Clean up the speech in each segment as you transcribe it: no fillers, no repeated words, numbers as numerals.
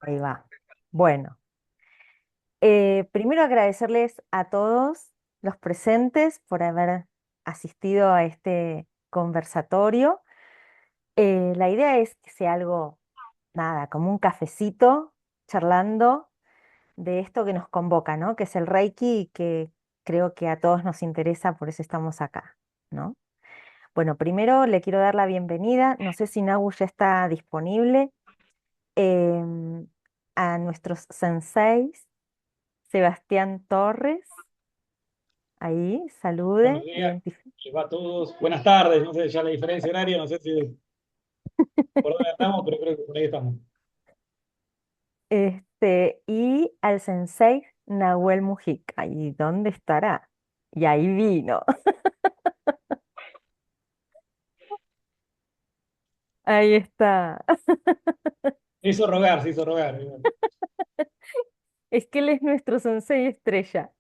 Ahí va. Bueno, primero agradecerles a todos los presentes por haber asistido a este conversatorio. La idea es que sea algo, nada, como un cafecito, charlando de esto que nos convoca, ¿no? Que es el Reiki y que creo que a todos nos interesa, por eso estamos acá, ¿no? Bueno, primero le quiero dar la bienvenida. No sé si Nahu ya está disponible. em, a nuestros senseis. Sebastián Torres, ahí, Buenos salude, días, identifique. les va a todos. Buenas tardes, no sé ya la diferencia horaria, no sé si por dónde estamos, pero creo que por ahí estamos. Y al sensei Nahuel Mujica. ¿Y dónde estará? Y ahí vino. Ahí está. Se hizo rogar. Es que él es nuestro sensei estrella.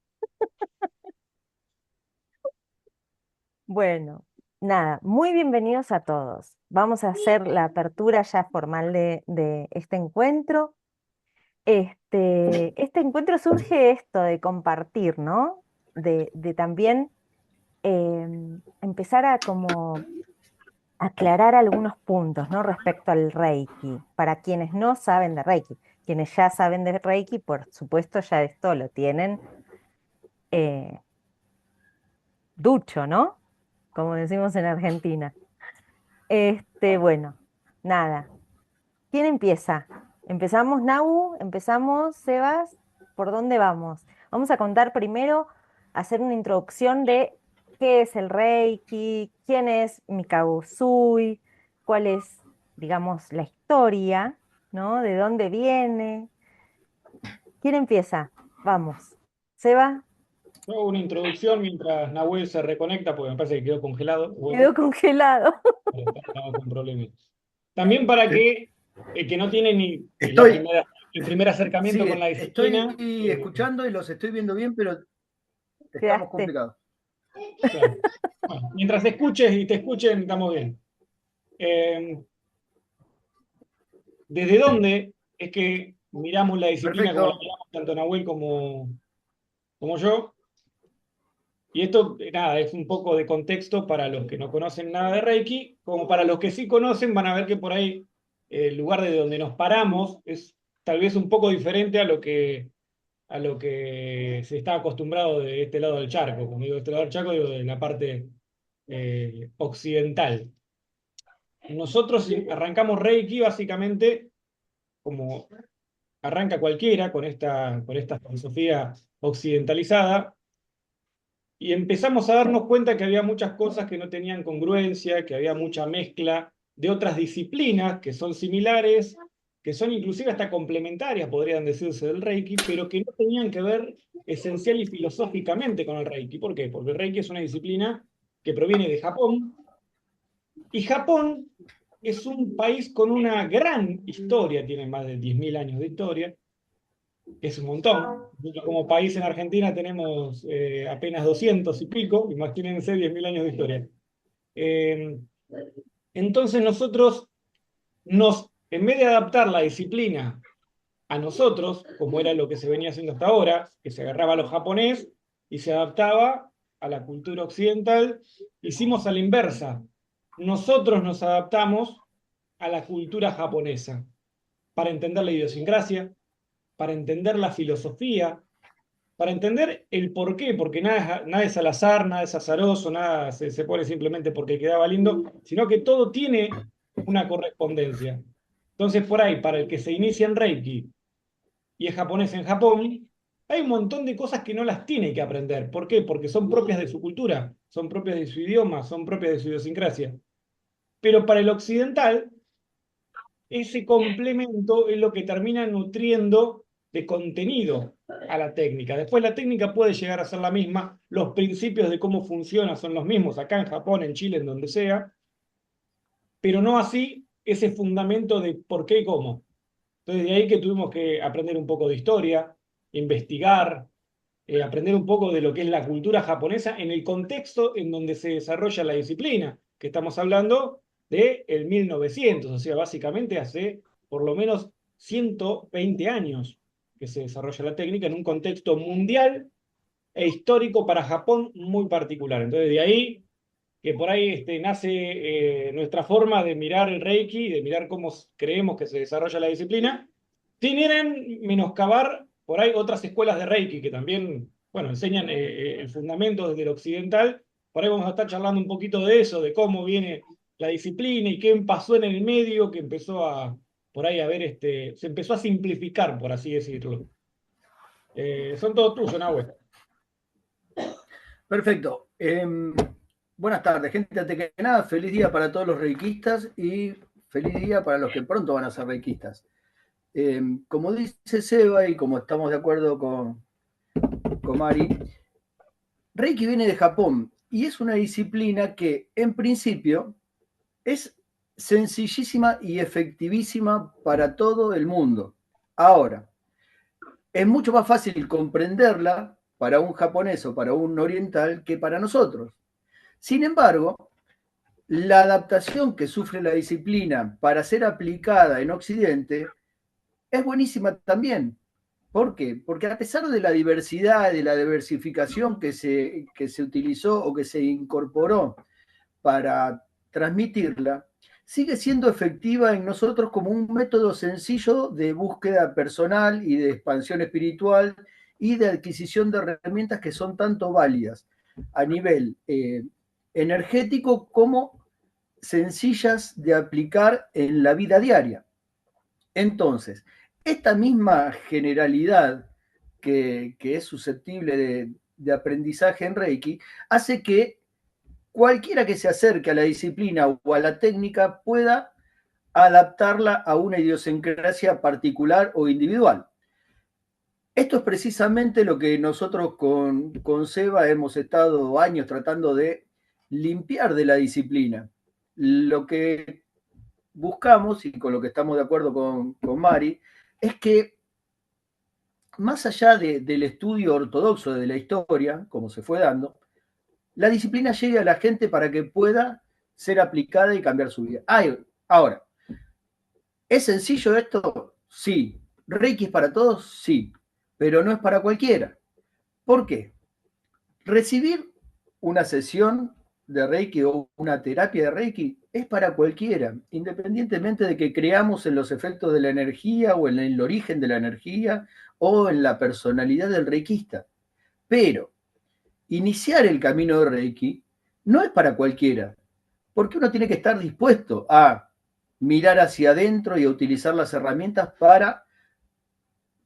Bueno, nada, muy bienvenidos a todos. Vamos a hacer la apertura ya formal de este encuentro. Este encuentro surge esto de compartir, ¿no? De también empezar a como aclarar algunos puntos, ¿no? Respecto al Reiki, para quienes no saben de Reiki. Quienes ya saben de Reiki, por supuesto, ya esto lo tienen eh, ducho, ¿no? Como decimos en Argentina. Bueno, nada. ¿Quién empieza? ¿Empezamos, Nau? ¿Empezamos, Sebas? ¿Por dónde vamos? Vamos a contar primero, hacer una introducción de qué es el Reiki, quién es Mikao Usui, cuál es, digamos, la historia, ¿no? ¿De dónde viene? ¿Quién empieza? Vamos. ¿Seba? Yo hago una introducción mientras Nahuel se reconecta, porque me parece que quedó congelado. Bueno, Quedó congelado. estamos con problemas. También para Eh, que el que no tiene ni Estoy, el primer acercamiento sí, con la estoy disciplina, escuchando y los estoy viendo bien, pero estamos Quedaste. complicados. claro. Bueno, mientras escuches y te escuchen, estamos bien. Eh, ¿Desde dónde es que miramos la disciplina como la Perfecto. miramos tanto Nahuel como yo? Y esto, nada, es un poco de contexto para los que no conocen nada de Reiki, como para los que sí conocen van a ver que por ahí el lugar de donde nos paramos es tal vez un poco diferente a lo que se está acostumbrado de este lado del charco. Como digo, de este lado del charco, digo de la parte occidental. Nosotros arrancamos Reiki básicamente como arranca cualquiera con esta filosofía occidentalizada. Y empezamos a darnos cuenta que había muchas cosas que no tenían congruencia, que había mucha mezcla de otras disciplinas que son similares, que son inclusive hasta complementarias, podrían decirse, del Reiki, pero que no tenían que ver esencial y filosóficamente con el Reiki. ¿Por qué? Porque el Reiki es una disciplina que proviene de Japón, y Japón es un país con una gran historia, tiene más de 10.000 años de historia, es un montón. Nosotros como país en Argentina tenemos apenas 200 y pico, imagínense 10.000 años de historia. Eh, entonces nosotros en vez de adaptar la disciplina a nosotros, como era lo que se venía haciendo hasta ahora, que se agarraba a lo japonés y se adaptaba a la cultura occidental, hicimos a la inversa. Nosotros nos adaptamos a la cultura japonesa para entender la idiosincrasia, para entender la filosofía, para entender el por qué, porque nada es al azar, nada es azaroso, nada se pone simplemente porque quedaba lindo, sino que todo tiene una correspondencia. Entonces, por ahí, para el que se inicia en Reiki y es japonés en Japón, hay un montón de cosas que no las tiene que aprender. ¿Por qué? Porque son propias de su cultura, son propias de su idioma, son propias de su idiosincrasia. Pero para el occidental, ese complemento es lo que termina nutriendo de contenido a la técnica. Después la técnica puede llegar a ser la misma, los principios de cómo funciona son los mismos acá en Japón, en Chile, en donde sea, pero no así ese fundamento de por qué y cómo. Entonces de ahí que tuvimos que aprender un poco de historia, investigar, aprender un poco de lo que es la cultura japonesa en el contexto en donde se desarrolla la disciplina, que estamos hablando de el 1900, o sea, básicamente hace por lo menos 120 años que se desarrolla la técnica en un contexto mundial e histórico para Japón muy particular. Entonces, de ahí que por ahí nace nuestra forma de mirar el Reiki, de mirar cómo creemos que se desarrolla la disciplina, sin ir en menoscabar por ahí otras escuelas de Reiki que también, bueno, enseñan el fundamento desde el occidental. Por ahí vamos a estar charlando un poquito de eso, de cómo viene la disciplina y qué pasó en el medio que empezó a, por ahí a ver, se empezó a simplificar, por así decirlo. Son todos tuyos, Nahue. Perfecto. Buenas tardes, gente. Antes que nada, feliz día para todos los reikistas y feliz día para los que pronto van a ser reikistas. Como dice Seba y como estamos de acuerdo con Mari, Reiki viene de Japón y es una disciplina que en principio es sencillísima y efectivísima para todo el mundo. Ahora, es mucho más fácil comprenderla para un japonés o para un oriental que para nosotros. Sin embargo, la adaptación que sufre la disciplina para ser aplicada en Occidente es buenísima también. ¿Por qué? Porque a pesar de la diversidad, de la diversificación que se utilizó o que se incorporó para transmitirla, sigue siendo efectiva en nosotros como un método sencillo de búsqueda personal y de expansión espiritual y de adquisición de herramientas que son tanto válidas a nivel energético como sencillas de aplicar en la vida diaria. Entonces, esta misma generalidad que es susceptible de aprendizaje en Reiki hace que cualquiera que se acerque a la disciplina o a la técnica pueda adaptarla a una idiosincrasia particular o individual. Esto es precisamente lo que nosotros con Seba hemos estado años tratando de limpiar de la disciplina. Lo que buscamos, y con lo que estamos de acuerdo con Mari, es que más allá del estudio ortodoxo de la historia, como se fue dando, la disciplina llegue a la gente para que pueda ser aplicada y cambiar su vida. Ahora, ¿es sencillo esto? Sí. ¿Reiki es para todos? Sí. Pero no es para cualquiera. ¿Por qué? Recibir una sesión de Reiki o una terapia de Reiki es para cualquiera, independientemente de que creamos en los efectos de la energía o en el origen de la energía o en la personalidad del reikista. Pero iniciar el camino de Reiki no es para cualquiera, porque uno tiene que estar dispuesto a mirar hacia adentro y a utilizar las herramientas para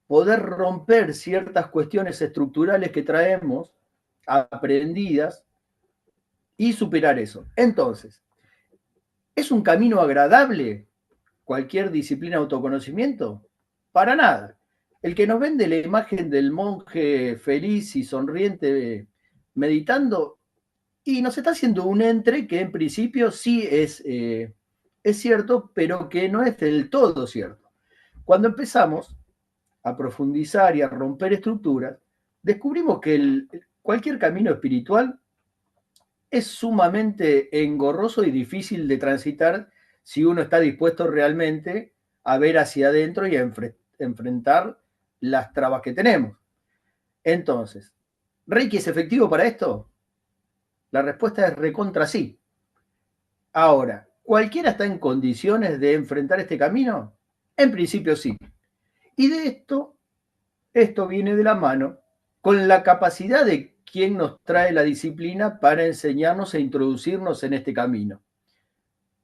poder romper ciertas cuestiones estructurales que traemos aprendidas y superar eso. Entonces, ¿es un camino agradable cualquier disciplina de autoconocimiento? Para nada. El que nos vende la imagen del monje feliz y sonriente meditando, y nos está haciendo un entre que en principio sí es cierto, pero que no es del todo cierto. Cuando empezamos a profundizar y a romper estructuras, descubrimos que cualquier camino espiritual es sumamente engorroso y difícil de transitar si uno está dispuesto realmente a ver hacia adentro y a enfrentar las trabas que tenemos. Entonces, ¿Reiki es efectivo para esto? La respuesta es recontra sí. Ahora, ¿cualquiera está en condiciones de enfrentar este camino? En principio sí. Y de esto viene de la mano con la capacidad de quien nos trae la disciplina para enseñarnos e introducirnos en este camino.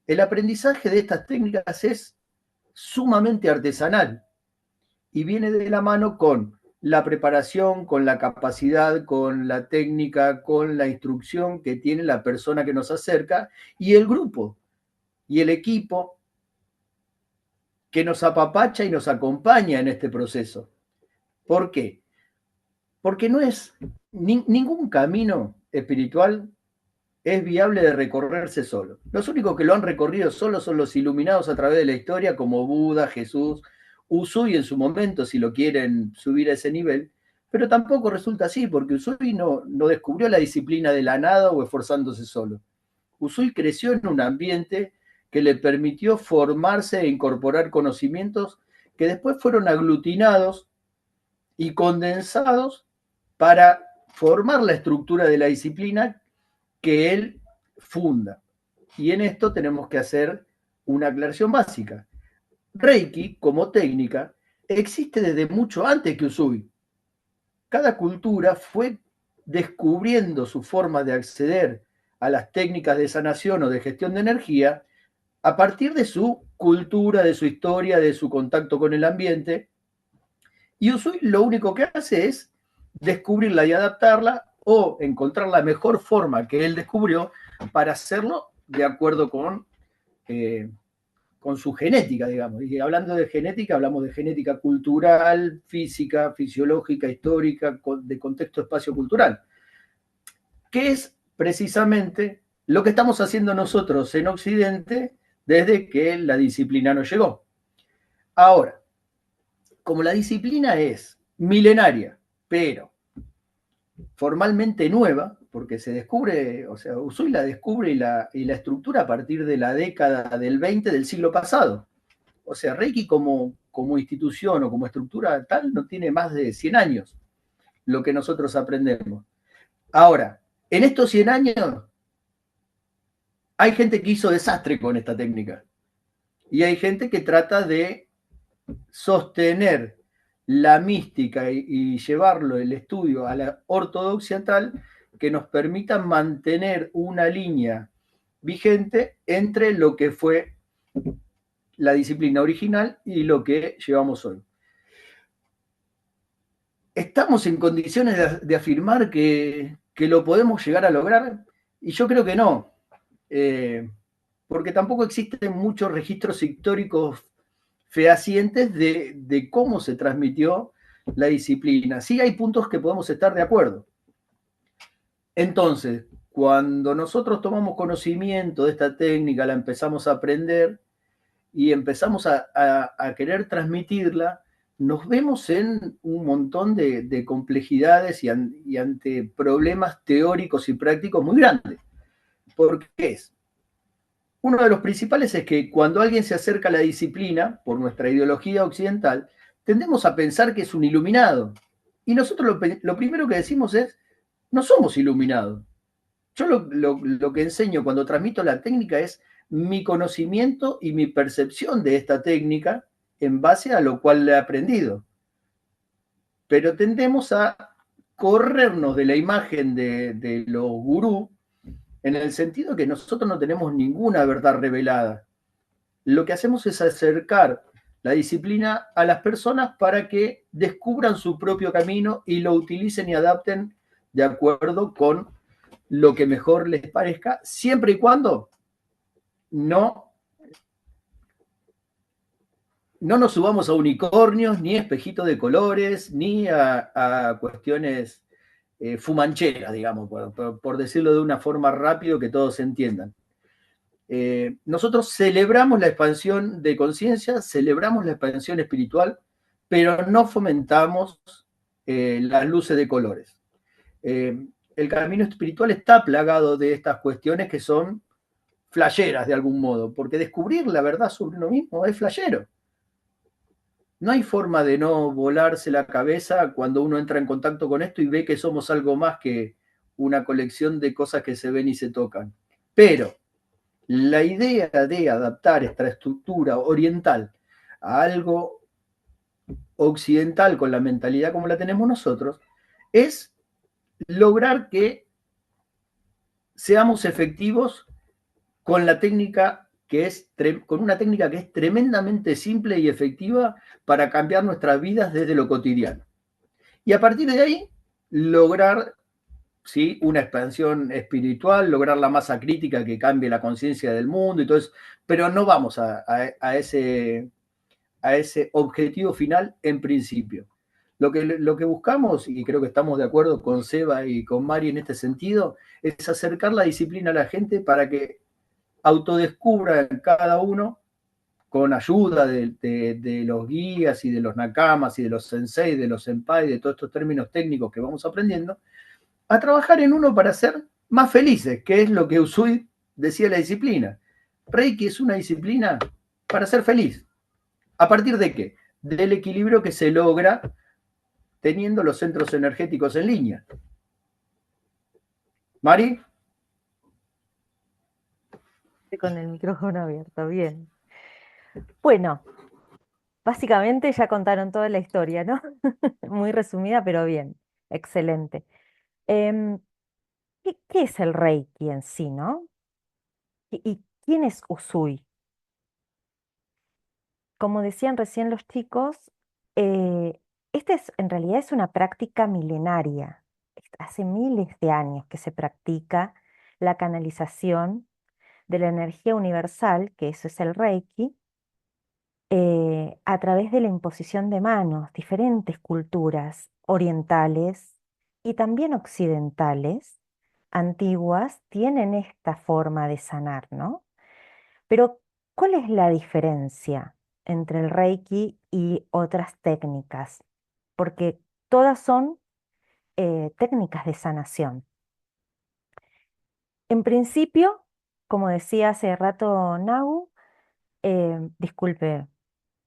El aprendizaje de estas técnicas es sumamente artesanal y viene de la mano con la preparación, con la capacidad, con la técnica, con la instrucción que tiene la persona que nos acerca y el grupo y el equipo que nos apapacha y nos acompaña en este proceso. ¿Por qué? Porque no es ningún camino espiritual es viable de recorrerse solo. Los únicos que lo han recorrido solo son los iluminados a través de la historia, como Buda, Jesús, Usui en su momento, si lo quieren subir a ese nivel, pero tampoco resulta así, porque Usui no descubrió la disciplina de la nada o esforzándose solo. Usui creció en un ambiente que le permitió formarse e incorporar conocimientos que después fueron aglutinados y condensados para formar la estructura de la disciplina que él funda. Y en esto tenemos que hacer una aclaración básica. Reiki, como técnica, existe desde mucho antes que Usui. Cada cultura fue descubriendo su forma de acceder a las técnicas de sanación o de gestión de energía a partir de su cultura, de su historia, de su contacto con el ambiente. Y Usui lo único que hace es descubrirla y adaptarla o encontrar la mejor forma que él descubrió para hacerlo de acuerdo con su genética, digamos. Y hablando de genética, hablamos de genética cultural, física, fisiológica, histórica, de contexto espacio-cultural, que es precisamente lo que estamos haciendo nosotros en Occidente desde que la disciplina nos llegó. Ahora, como la disciplina es milenaria, pero formalmente nueva, porque se descubre, o sea, Usui la descubre y la estructura a partir de la década del 20 del siglo pasado. O sea, Reiki como institución o como estructura tal no tiene más de 100 años lo que nosotros aprendemos. Ahora, en estos 100 años hay gente que hizo desastre con esta técnica y hay gente que trata de sostener la mística y llevarlo el estudio a la ortodoxia tal que nos permita mantener una línea vigente entre lo que fue la disciplina original y lo que llevamos hoy. ¿Estamos en condiciones de afirmar que lo podemos llegar a lograr? Y yo creo que no, porque tampoco existen muchos registros históricos fehacientes de cómo se transmitió la disciplina. Sí hay puntos que podemos estar de acuerdo. Entonces, cuando nosotros tomamos conocimiento de esta técnica, la empezamos a aprender y empezamos a querer transmitirla, nos vemos en un montón de complejidades y ante problemas teóricos y prácticos muy grandes. ¿Por qué es? Uno de los principales es que cuando alguien se acerca a la disciplina, por nuestra ideología occidental, tendemos a pensar que es un iluminado. Y nosotros lo primero que decimos es, no somos iluminados. Yo lo que enseño cuando transmito la técnica es mi conocimiento y mi percepción de esta técnica en base a lo cual le he aprendido. Pero tendemos a corrernos de la imagen de los gurús en el sentido que nosotros no tenemos ninguna verdad revelada. Lo que hacemos es acercar la disciplina a las personas para que descubran su propio camino y lo utilicen y adapten de acuerdo con lo que mejor les parezca, siempre y cuando no nos subamos a unicornios, ni espejitos de colores, ni a cuestiones fumancheras, digamos, por decirlo de una forma rápido que todos entiendan. Nosotros celebramos la expansión de conciencia, celebramos la expansión espiritual, pero no fomentamos las luces de colores. El camino espiritual está plagado de estas cuestiones que son flasheras de algún modo, porque descubrir la verdad sobre uno mismo es flashero. No hay forma de no volarse la cabeza cuando uno entra en contacto con esto y ve que somos algo más que una colección de cosas que se ven y se tocan. Pero la idea de adaptar esta estructura oriental a algo occidental con la mentalidad como la tenemos nosotros es lograr que seamos efectivos con la técnica con una técnica que es tremendamente simple y efectiva para cambiar nuestras vidas desde lo cotidiano. Y a partir de ahí, lograr ¿sí? una expansión espiritual, lograr la masa crítica que cambie la conciencia del mundo y todo eso, pero no vamos a ese objetivo final en principio. Lo que buscamos, y creo que estamos de acuerdo con Seba y con Mari en este sentido, es acercar la disciplina a la gente para que autodescubran cada uno, con ayuda de los guías y de los nakamas y de los sensei, de los senpai, de todos estos términos técnicos que vamos aprendiendo, a trabajar en uno para ser más felices, que es lo que Usui decía la disciplina. Reiki es una disciplina para ser feliz. ¿A partir de qué? del equilibrio que se logra teniendo los centros energéticos en línea. Mari. Con el micrófono abierto, bien. Bueno, básicamente ya contaron toda la historia, ¿no? Muy resumida, pero bien, excelente. Em, ¿qué es el Reiki en sí, no? ¿Y quién es Usui? Como decían recién los chicos, esta en realidad es una práctica milenaria. Hace miles de años que se practica la canalización de la energía universal, que eso es el Reiki, a través de la imposición de manos. Diferentes culturas orientales y también occidentales, antiguas, tienen esta forma de sanar, ¿no? Pero, ¿cuál es la diferencia entre el Reiki y otras técnicas? Porque todas son técnicas de sanación. En principio, como decía hace rato Nagu, disculpe,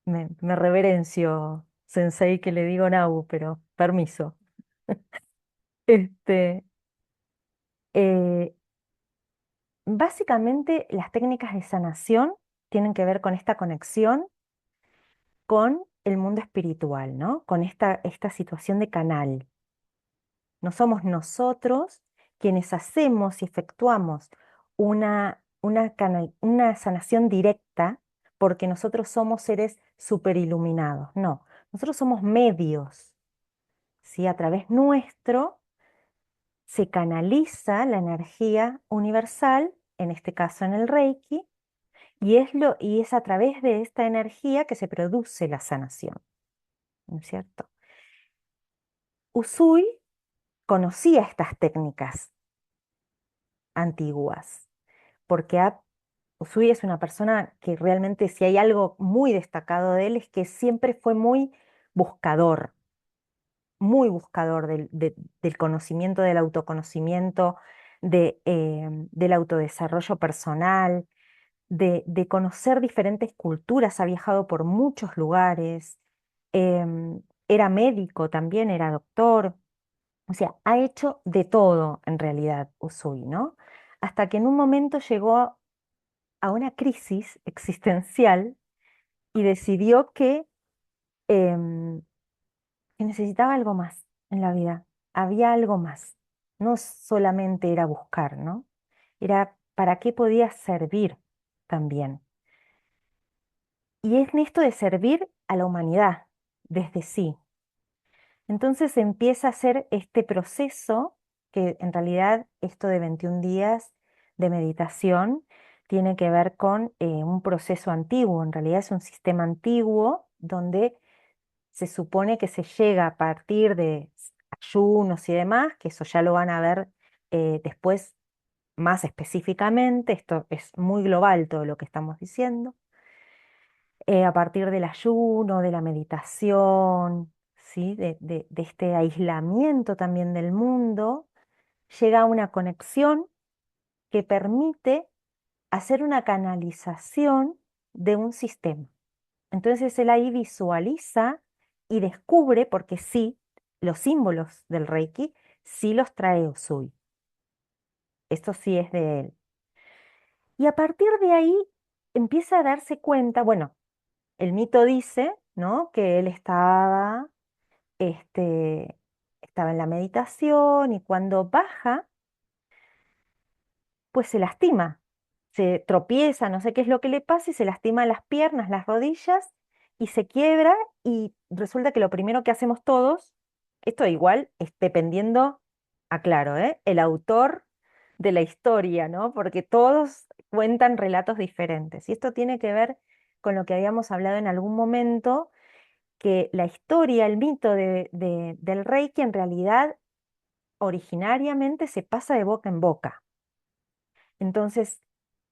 me reverencio, sensei, que le digo Nagu, pero permiso. Este, eh, básicamente, las técnicas de sanación tienen que ver con esta conexión con el mundo espiritual, ¿no? Con esta situación de canal. No somos nosotros quienes hacemos y efectuamos una sanación directa porque nosotros somos seres superiluminados. No, nosotros somos medios, ¿sí? A través nuestro se canaliza la energía universal, en este caso en el Reiki, y es a través de esta energía que se produce la sanación, ¿no es cierto? Usui conocía estas técnicas antiguas, porque Usui es una persona que realmente, si hay algo muy destacado de él, es que siempre fue muy buscador del conocimiento, del autoconocimiento, del autodesarrollo personal, de conocer diferentes culturas. Ha viajado por muchos lugares, era médico también, era doctor. O sea, ha hecho de todo en realidad Usui, ¿no? Hasta que en un momento llegó a una crisis existencial y decidió em, que necesitaba algo más en la vida. Había algo más. No solamente era buscar, ¿no? Era para qué podía servir también. Y es en esto de servir a la humanidad desde sí. Entonces empieza a hacer este proceso, que en realidad esto de 21 días de meditación tiene que ver con un proceso antiguo. En realidad es un sistema antiguo donde se supone que se llega a partir de ayunos y demás, que eso ya lo van a ver después más específicamente. Esto es muy global todo lo que estamos diciendo. A partir del ayuno, de la meditación, ¿sí? De este aislamiento también del mundo, llega a una conexión que permite hacer una canalización de un sistema. Entonces él ahí visualiza y descubre, porque sí, los símbolos del Reiki sí los trae Usui. Esto sí es de él. Y a partir de ahí empieza a darse cuenta, bueno, el mito dice, ¿no? Que él este, estaba en la meditación y cuando baja, pues se lastima, se tropieza, no sé qué es lo que le pasa y se lastima las piernas, las rodillas y se quiebra y resulta que lo primero que hacemos todos, esto igual es dependiendo, aclaro, el autor de la historia, ¿no? Porque todos cuentan relatos diferentes y esto tiene que ver con lo que habíamos hablado en algún momento, que la historia, el mito del Reiki en realidad originariamente se pasa de boca en boca. Entonces,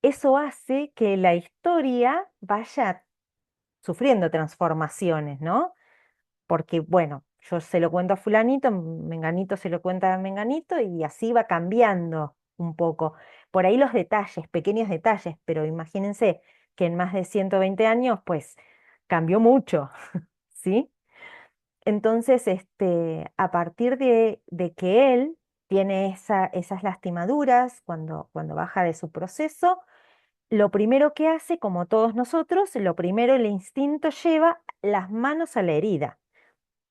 eso hace que la historia vaya sufriendo transformaciones, ¿no? Porque, bueno, yo se lo cuento a fulanito, menganito se lo cuenta a menganito y así va cambiando un poco. Por ahí los detalles, pequeños detalles, pero imagínense que en más de 120 años, pues cambió mucho, ¿sí? Entonces, a partir de que él tiene esas lastimaduras cuando baja de su proceso, lo primero que hace, como todos nosotros, lo primero, el instinto lleva las manos a la herida.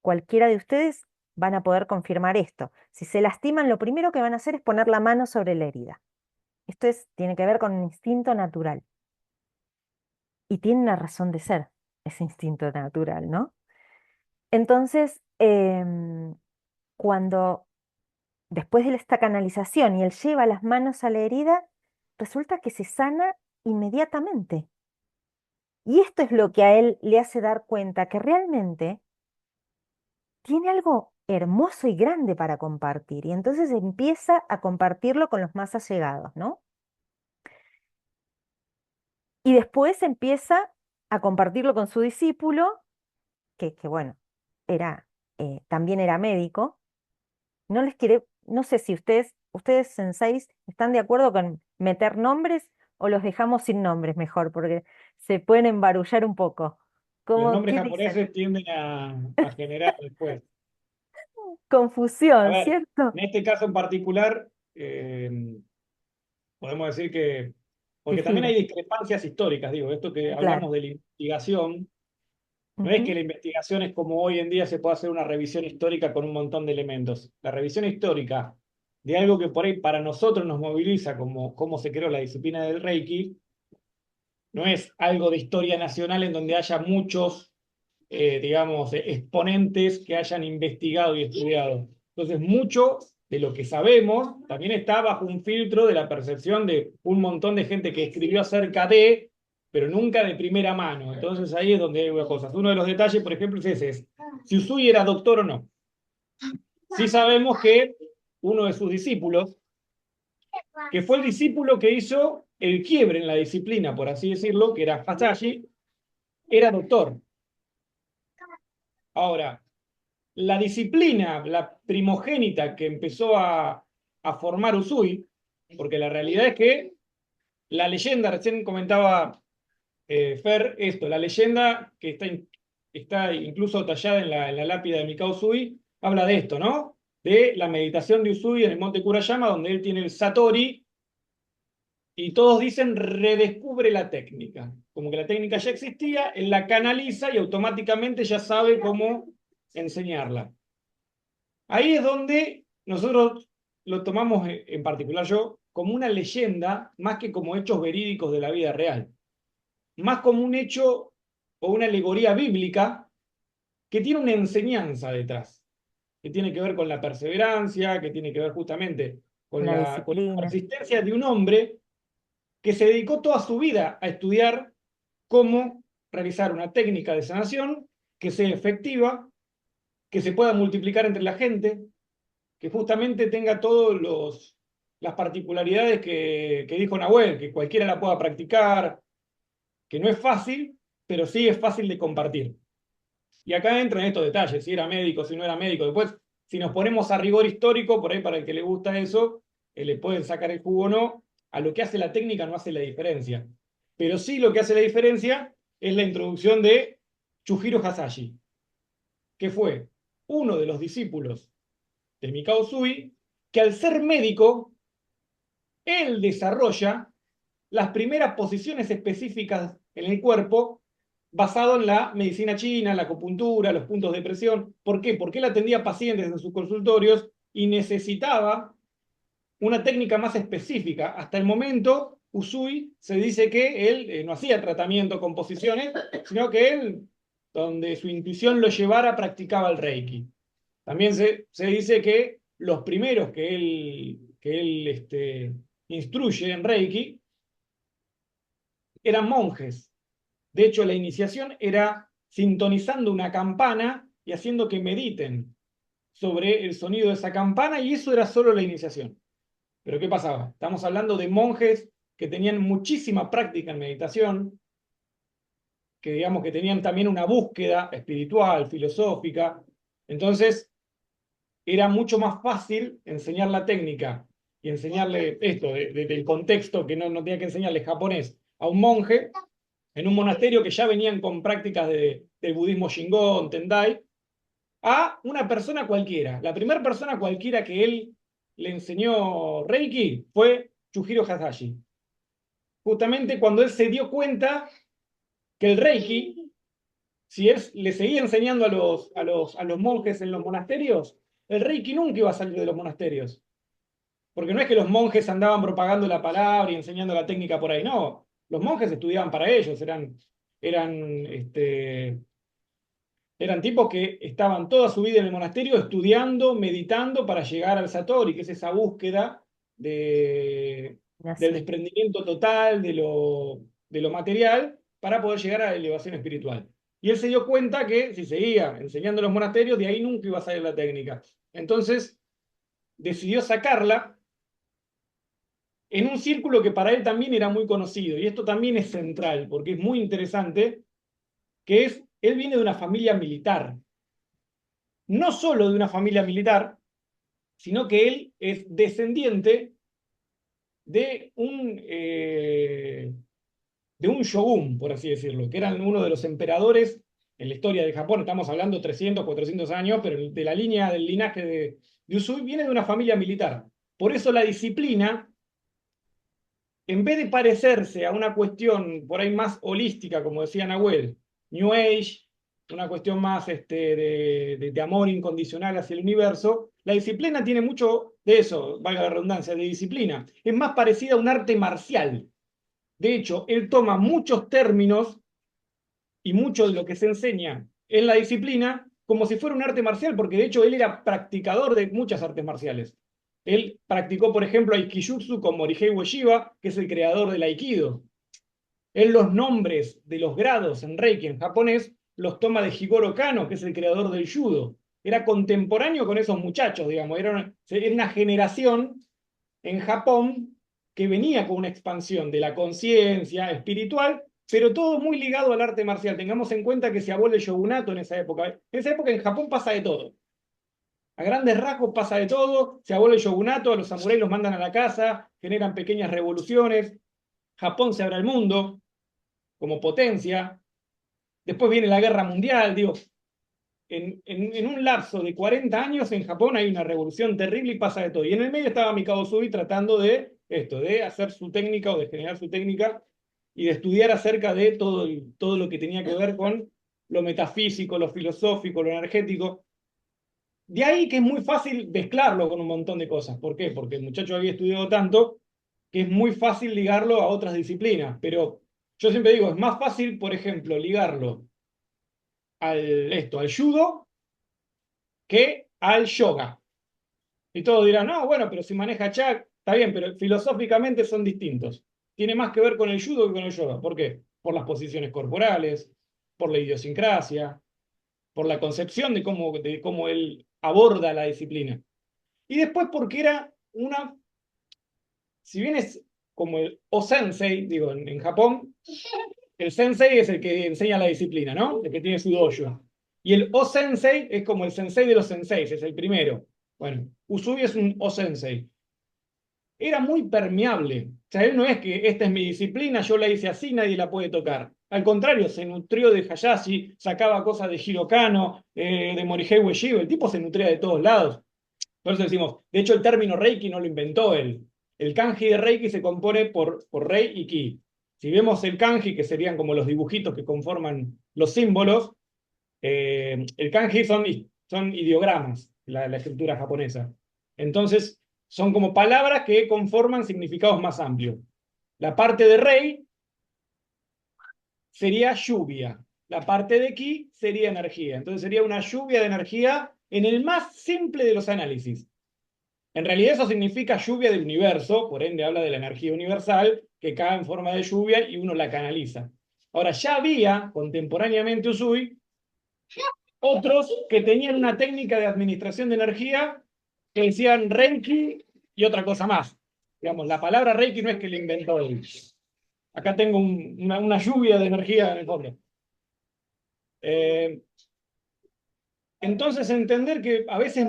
Cualquiera de ustedes van a poder confirmar esto. Si se lastiman, lo primero que van a hacer es poner la mano sobre la herida. Tiene que ver con un instinto natural. Y tiene una razón de ser ese instinto natural, ¿no? Entonces, cuando después de esta canalización y él lleva las manos a la herida, resulta que se sana inmediatamente. Y esto es lo que a él le hace dar cuenta que realmente tiene algo hermoso y grande para compartir. Y entonces empieza a compartirlo con los más allegados, ¿no? Y después empieza a compartirlo con su discípulo, que bueno, también era médico. No sé si ustedes senseis, ¿están de acuerdo con meter nombres o los dejamos sin nombres mejor? Porque se pueden embarullar un poco. Los ¿Cómo, nombres qué dicen? japoneses tienden a generar después. A Confusión, ver, ¿cierto? en este caso en particular, podemos decir que, porque también hay Difiere, discrepancias históricas, digo, esto que claro. hablamos de la investigación, no es que Ujú. la investigación es como hoy en día se puede hacer una revisión histórica con un montón de elementos. La revisión histórica de algo que por ahí para nosotros nos moviliza, como cómo se creó la disciplina del Reiki, no es algo de historia nacional en donde haya muchos, digamos, exponentes que hayan investigado y estudiado. Entonces, mucho de lo que sabemos también está bajo un filtro de la percepción de un montón de gente que escribió acerca de, pero nunca de primera mano. Entonces, ahí es donde hay unas cosas. Uno de los detalles, por ejemplo, es ese, es si Usui era doctor o no. Sí sabemos que uno de sus discípulos, que fue el discípulo que hizo el quiebre en la disciplina, por así decirlo, que era Hasashi, era doctor. Ahora, la disciplina, la primogénita que empezó a formar Usui, porque la realidad es que la leyenda, recién comentaba Fer esto, la leyenda que está incluso tallada en la lápida de Mikao Usui, habla de esto, ¿no? De la meditación de Usui en el monte Kurayama, donde él tiene el Satori, y todos dicen redescubre la técnica. Como que la técnica ya existía, él la canaliza y automáticamente ya sabe cómo enseñarla. Ahí es donde nosotros lo tomamos, en particular yo, como una leyenda más que como hechos verídicos de la vida real. Más como un hecho o una alegoría bíblica que tiene una enseñanza detrás, que tiene que ver con la perseverancia, que tiene que ver justamente con La con la disciplina, persistencia de un hombre que se dedicó toda su vida a estudiar cómo realizar una técnica de sanación que sea efectiva, que se pueda multiplicar entre la gente, que justamente tenga todas las particularidades que dijo Nahuel, que cualquiera la pueda practicar, que no es fácil, pero sí es fácil de compartir. Y acá entran estos detalles, si era médico, si no era médico. Después, si nos ponemos a rigor histórico, por ahí para el que le gusta eso, le pueden sacar el jugo o no. A lo que hace la técnica no hace la diferencia. Pero sí lo que hace la diferencia es la introducción de Chujiro Hasashi, que fue uno de los discípulos de Mikao Usui, que al ser médico, él desarrolla las primeras posiciones específicas en el cuerpo basado en la medicina china, la acupuntura, los puntos de presión. ¿Por qué? Porque él atendía pacientes en sus consultorios y necesitaba una técnica más específica. Hasta el momento, Usui se dice que él no hacía tratamiento con posiciones, sino que él, donde su intuición lo llevara, practicaba el Reiki. También se dice que los primeros que él instruye en Reiki eran monjes. De hecho, la iniciación era sintonizando una campana y haciendo que mediten sobre el sonido de esa campana, y eso era solo la iniciación. Pero ¿qué pasaba? Estamos hablando de monjes que tenían muchísima práctica en meditación, que digamos que tenían también una búsqueda espiritual, filosófica. Entonces, era mucho más fácil enseñar la técnica y enseñarle esto del contexto que no tenía que enseñarle japonés a un monje en un monasterio que ya venían con prácticas del budismo Shingon, Tendai, a una persona cualquiera. La primera persona cualquiera que él le enseñó Reiki fue Chujiro Hasashi. Justamente cuando él se dio cuenta que el Reiki, si él le seguía enseñando a los monjes en los monasterios, el Reiki nunca iba a salir de los monasterios. Porque no es que los monjes andaban propagando la palabra y enseñando la técnica por ahí, no. Los monjes estudiaban para ellos, eran tipos que estaban toda su vida en el monasterio estudiando, meditando para llegar al Satori, que es esa búsqueda del Así. desprendimiento total de lo material para poder llegar a la elevación espiritual. Y él se dio cuenta que si seguía enseñando en los monasterios, de ahí nunca iba a salir la técnica. Entonces decidió sacarla en un círculo que para él también era muy conocido. Y esto también es central, porque es muy interesante, que es, él viene de una familia militar. No solo de una familia militar, sino que él es descendiente de un shogun, por así decirlo, que eran uno de los emperadores en la historia de Japón. Estamos hablando 300, 400 años, pero de la línea del linaje de Usui viene de una familia militar. Por eso la disciplina, en vez de parecerse a una cuestión por ahí más holística, como decía Nahuel, New Age, una cuestión más de amor incondicional hacia el universo, la disciplina tiene mucho de eso, valga la redundancia, de disciplina. Es más parecida a un arte marcial. De hecho, él toma muchos términos y mucho de lo que se enseña en la disciplina como si fuera un arte marcial, porque de hecho él era practicador de muchas artes marciales. Él practicó, por ejemplo, Aikijutsu con Morihei Ueshiba, que es el creador del Aikido. Él los nombres de los grados en Reiki en japonés los toma de Jigoro Kano, que es el creador del Judo. Era contemporáneo con esos muchachos, digamos. Era una generación en Japón que venía con una expansión de la conciencia espiritual, pero todo muy ligado al arte marcial. Tengamos en cuenta que se abole el shogunato en esa época. En esa época en Japón pasa de todo. A grandes rasgos pasa de todo, se abole el shogunato, a los samuráis los mandan a la casa, generan pequeñas revoluciones, Japón se abre al mundo como potencia, después viene la guerra mundial, digo, en un lapso de 40 años en Japón hay una revolución terrible y pasa de todo. Y en el medio estaba Mikao Usui tratando de hacer su técnica o de generar su técnica y de estudiar acerca de todo lo que tenía que ver con lo metafísico, lo filosófico, lo energético. De ahí que es muy fácil mezclarlo con un montón de cosas. ¿Por qué? Porque el muchacho había estudiado tanto que es muy fácil ligarlo a otras disciplinas. Pero yo siempre digo, es más fácil, por ejemplo, ligarlo al judo que al yoga. Y todos dirán, no, bueno, pero si maneja Chak, está bien, pero filosóficamente son distintos. Tiene más que ver con el judo que con el yoga. ¿Por qué? Por las posiciones corporales, por la idiosincrasia, por la concepción de cómo él aborda la disciplina. Y después porque era si bien es como el o-sensei, digo, en Japón, el sensei es el que enseña la disciplina, ¿no? El que tiene su dojo. Y el o-sensei es como el sensei de los senseis, es el primero. Bueno, Usui es un o-sensei. Era muy permeable. O sea, él no es que esta es mi disciplina, yo la hice así, nadie la puede tocar. Al contrario, se nutrió de Hayashi, sacaba cosas de Hirokano, de Morihei Ueshiba, el tipo se nutría de todos lados. Por eso decimos, de hecho el término Reiki no lo inventó él. El kanji de Reiki se compone por Rei y Ki. Si vemos el kanji, que serían como los dibujitos que conforman los símbolos, el kanji son ideogramas, la escritura japonesa. Entonces, son como palabras que conforman significados más amplios. La parte de Rei sería lluvia. La parte de Ki sería energía. Entonces sería una lluvia de energía en el más simple de los análisis. En realidad eso significa lluvia del universo, por ende habla de la energía universal que cae en forma de lluvia y uno la canaliza. Ahora, ya había contemporáneamente Usui otros que tenían una técnica de administración de energía que decían Reiki y otra cosa más. Digamos, la palabra Reiki no es que la inventó él. Acá tengo una lluvia de energía en el fondo. Entonces entender que a veces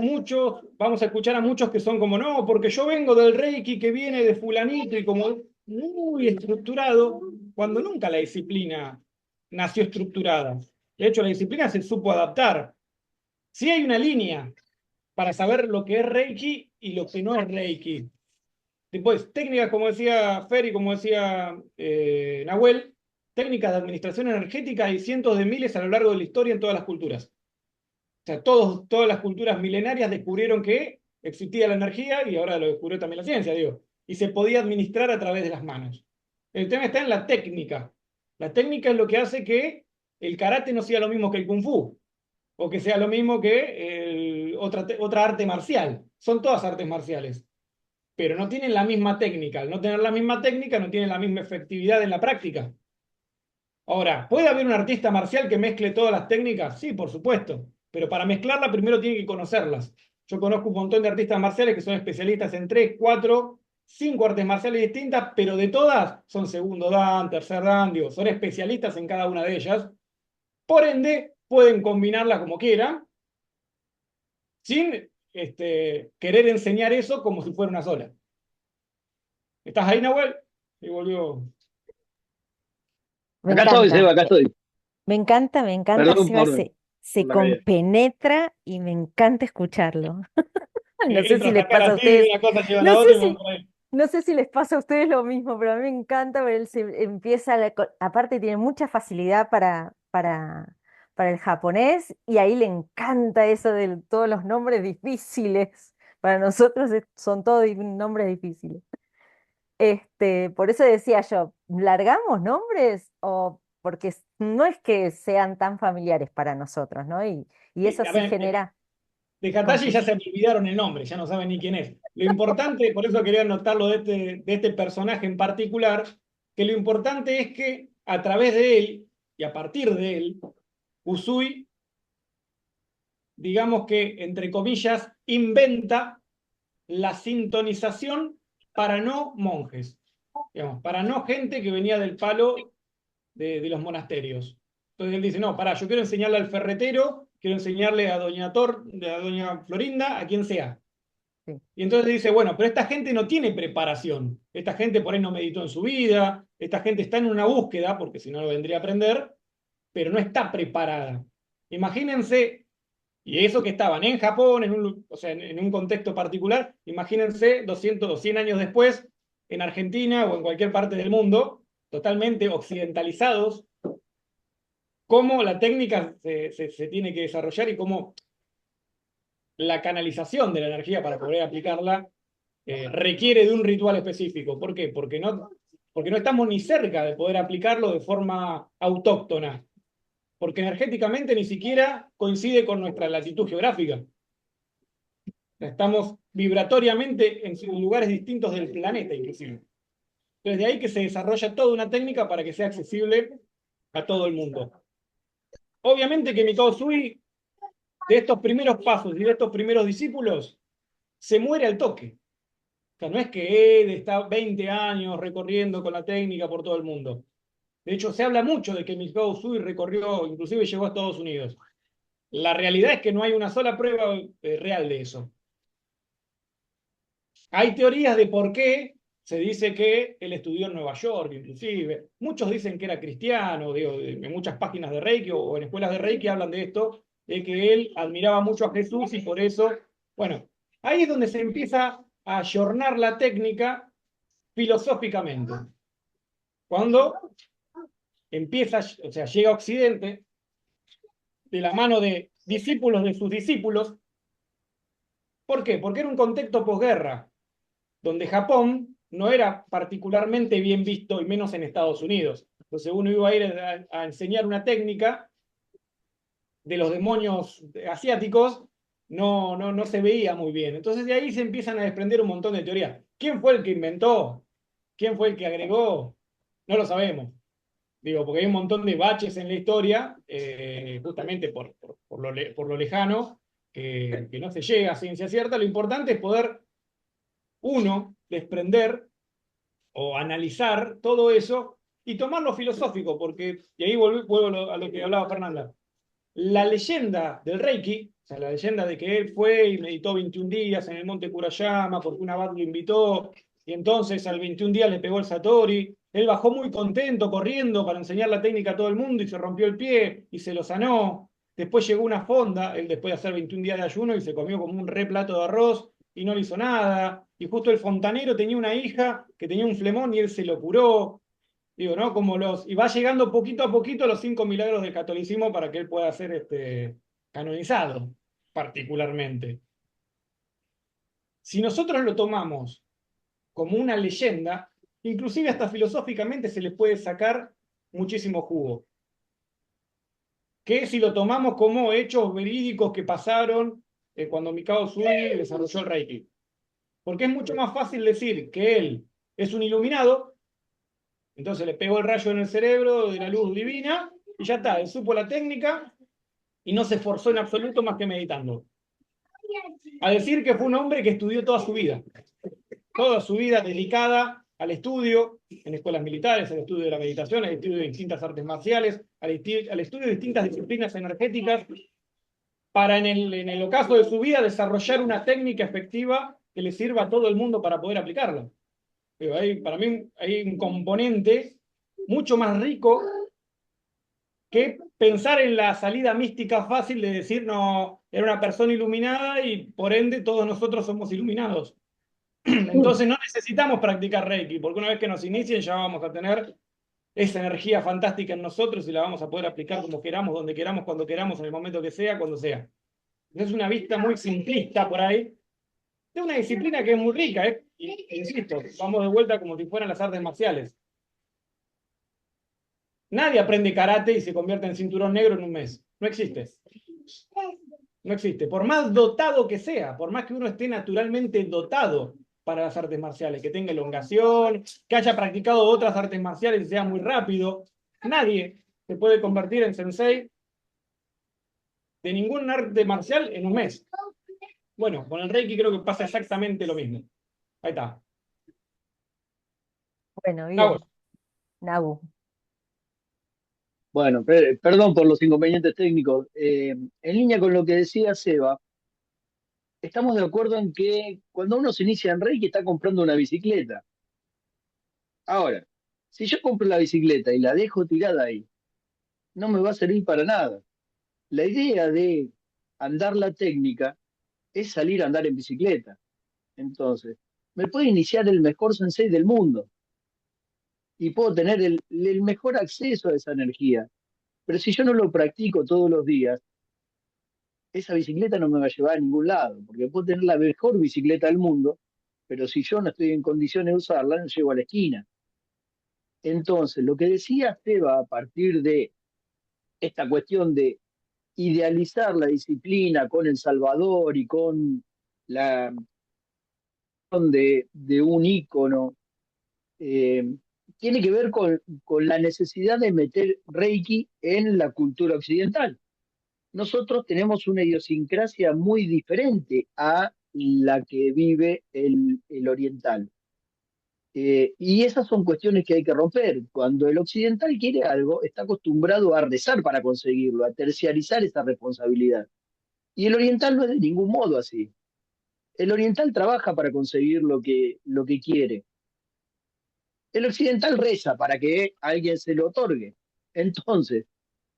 vamos a escuchar a muchos que son como, no, porque yo vengo del Reiki que viene de fulanito y como muy estructurado, cuando nunca la disciplina nació estructurada. De hecho, la disciplina se supo adaptar. Sí hay una línea para saber lo que es Reiki y lo que no es Reiki. Después, técnicas, como decía Fer y como decía Nahuel, técnicas de administración energética hay cientos de miles a lo largo de la historia en todas las culturas. O sea, todas las culturas milenarias descubrieron que existía la energía y ahora lo descubrió también la ciencia, digo, y se podía administrar a través de las manos. El tema está en la técnica. La técnica es lo que hace que el karate no sea lo mismo que el kung fu, o que sea lo mismo que otra arte marcial. Son todas artes marciales, pero no tienen la misma técnica. Al no tener la misma técnica, no tienen la misma efectividad en la práctica. Ahora, ¿puede haber un artista marcial que mezcle todas las técnicas? Sí, por supuesto, pero para mezclarlas primero tiene que conocerlas. Yo conozco un montón de artistas marciales que son especialistas en 3, 4, 5 artes marciales distintas, pero de todas son segundo dan, tercer dan, digo, son especialistas en cada una de ellas. Por ende, pueden combinarlas como quieran, sin querer enseñar eso como si fuera una sola. ¿Estás ahí, Nahuel? Y volvió. Me Acá estoy, encanta, Seba, acá estoy. me encanta, Perdón Seba, por se la caída. compenetra y me encanta escucharlo. No sé si Entra, les sacar pasa a así, ustedes, una cosa lleva a no la sé otra y vamos si, por ahí. no sé si les pasa a ustedes lo mismo, pero a mí me encanta ver él se empieza, aparte tiene mucha facilidad para el japonés y ahí le encanta eso de todos los nombres difíciles. Para nosotros son todos nombres difíciles. Por eso decía yo, ¿largamos nombres? O porque no es que sean tan familiares para nosotros, ¿no? Y Sí, eso a sí ver, genera de Hatashi ya confusión. se me olvidaron el nombre, ya no saben ni quién es. Lo importante, por eso quería anotarlo de este personaje en particular, que lo importante es que a través de él y a partir de él, Usui, digamos que, entre comillas, inventa la sintonización para no monjes, digamos, para no gente que venía del palo de los monasterios. Entonces él dice, no, pará, yo quiero enseñarle al ferretero, quiero enseñarle a a doña Florinda, a quien sea. Sí. Y entonces dice, bueno, pero esta gente no tiene preparación, esta gente por ahí no meditó en su vida, esta gente está en una búsqueda, porque si no lo vendría a aprender, pero no está preparada. Imagínense, y eso que estaban en Japón, o sea, en un contexto particular, imagínense 200 o 100 años después, en Argentina o en cualquier parte del mundo, totalmente occidentalizados, cómo la técnica se tiene que desarrollar y cómo la canalización de la energía para poder aplicarla requiere de un ritual específico. ¿Por qué? Porque no estamos ni cerca de poder aplicarlo de forma autóctona, porque energéticamente ni siquiera coincide con nuestra latitud geográfica. Estamos vibratoriamente en lugares distintos del planeta, inclusive. Entonces, de ahí que se desarrolla toda una técnica para que sea accesible a todo el mundo. Obviamente que Mikao Sui, de estos primeros pasos y de estos primeros discípulos, se muere al toque. O sea, no es que Ed está 20 años recorriendo con la técnica por todo el mundo. De hecho, se habla mucho de que Mikao Sui recorrió, inclusive llegó a Estados Unidos. La realidad es que no hay una sola prueba real de eso. Hay teorías de por qué se dice que él estudió en Nueva York, inclusive. Muchos dicen que era cristiano, digo, en muchas páginas de Reiki o en escuelas de Reiki hablan de esto, de que él admiraba mucho a Jesús y por eso, bueno, ahí es donde se empieza a ayornar la técnica filosóficamente. Cuando empieza, o sea, llega a Occidente de la mano de discípulos de sus discípulos. ¿Por qué? Porque era un contexto posguerra, donde Japón no era particularmente bien visto, y menos en Estados Unidos. Entonces uno iba a ir a enseñar una técnica de los demonios asiáticos, no se veía muy bien. Entonces de ahí se empiezan a desprender un montón de teorías. ¿Quién fue el que inventó? ¿Quién fue el que agregó? No lo sabemos. Digo, porque hay un montón de baches en la historia, justamente por lo lejano, que no se llega a ciencia cierta. Lo importante es poder, uno, desprender o analizar todo eso y tomarlo filosófico, porque, y ahí vuelvo a lo que hablaba Fernanda, la leyenda del Reiki, o sea, la leyenda de que él fue y meditó 21 días en el monte Kurayama porque un abad lo invitó, Y entonces al 21 días le pegó el Satori. Él bajó muy contento, corriendo para enseñar la técnica a todo el mundo y se rompió el pie y se lo sanó. Después llegó una fonda, él después de hacer 21 días de ayuno y se comió como un re plato de arroz y no le hizo nada. Y justo el fontanero tenía una hija que tenía un flemón y él se lo curó. Digo, ¿no? Y va llegando poquito a poquito los 5 milagros del catolicismo para que él pueda ser canonizado, particularmente. Si nosotros lo tomamos como una leyenda, inclusive hasta filosóficamente se le puede sacar muchísimo jugo. Que si lo tomamos como hechos verídicos que pasaron cuando Mikao Usui desarrolló el Reiki. Porque es mucho más fácil decir que él es un iluminado, entonces le pegó el rayo en el cerebro de la luz divina, y ya está, él supo la técnica y no se esforzó en absoluto más que meditando. A decir que fue un hombre que estudió toda su vida dedicada al estudio, en escuelas militares, al estudio de la meditación, al estudio de distintas artes marciales, al estudio de distintas disciplinas energéticas, para en el ocaso de su vida desarrollar una técnica efectiva que le sirva a todo el mundo para poder aplicarla. Pero para mí hay un componente mucho más rico que pensar en la salida mística fácil de decir, no, era una persona iluminada y por ende todos nosotros somos iluminados. Entonces no necesitamos practicar Reiki, porque una vez que nos inicien ya vamos a tener esa energía fantástica en nosotros y la vamos a poder aplicar como queramos, donde queramos, cuando queramos, en el momento que sea, cuando sea. Es una vista muy simplista por ahí, de una disciplina que es muy rica, ¿eh? Insisto, vamos de vuelta como si fueran las artes marciales. Nadie aprende karate y se convierte en cinturón negro en un mes. No existe. No existe. Por más dotado que sea, por más que uno esté naturalmente dotado para las artes marciales, que tenga elongación, que haya practicado otras artes marciales y sea muy rápido, nadie se puede convertir en sensei de ningún arte marcial en un mes. Bueno, con el Reiki creo que pasa exactamente lo mismo. Ahí está. Bueno, Vamos. bien. Nabu. Bueno, perdón por los inconvenientes técnicos. En línea con lo que decía Seba, estamos de acuerdo en que cuando uno se inicia en Reiki está comprando una bicicleta. Ahora, si yo compro la bicicleta y la dejo tirada ahí, no me va a servir para nada. La idea de andar la técnica es salir a andar en bicicleta. Entonces, me puede iniciar el mejor sensei del mundo y puedo tener el mejor acceso a esa energía. Pero si yo no lo practico todos los días, esa bicicleta no me va a llevar a ningún lado, porque puedo tener la mejor bicicleta del mundo, pero si yo no estoy en condiciones de usarla, no llego a la esquina. Entonces, lo que decía Seba a partir de esta cuestión de idealizar la disciplina con El Salvador y con la de un ícono, eh, tiene que ver con la necesidad de meter Reiki en la cultura occidental. Nosotros tenemos una idiosincrasia muy diferente a la que vive el oriental. Y esas son cuestiones que hay que romper. Cuando el occidental quiere algo, está acostumbrado a rezar para conseguirlo, a terciarizar esa responsabilidad. Y el oriental no es de ningún modo así. El oriental trabaja para conseguir lo que quiere. El occidental reza para que alguien se lo otorgue. Entonces,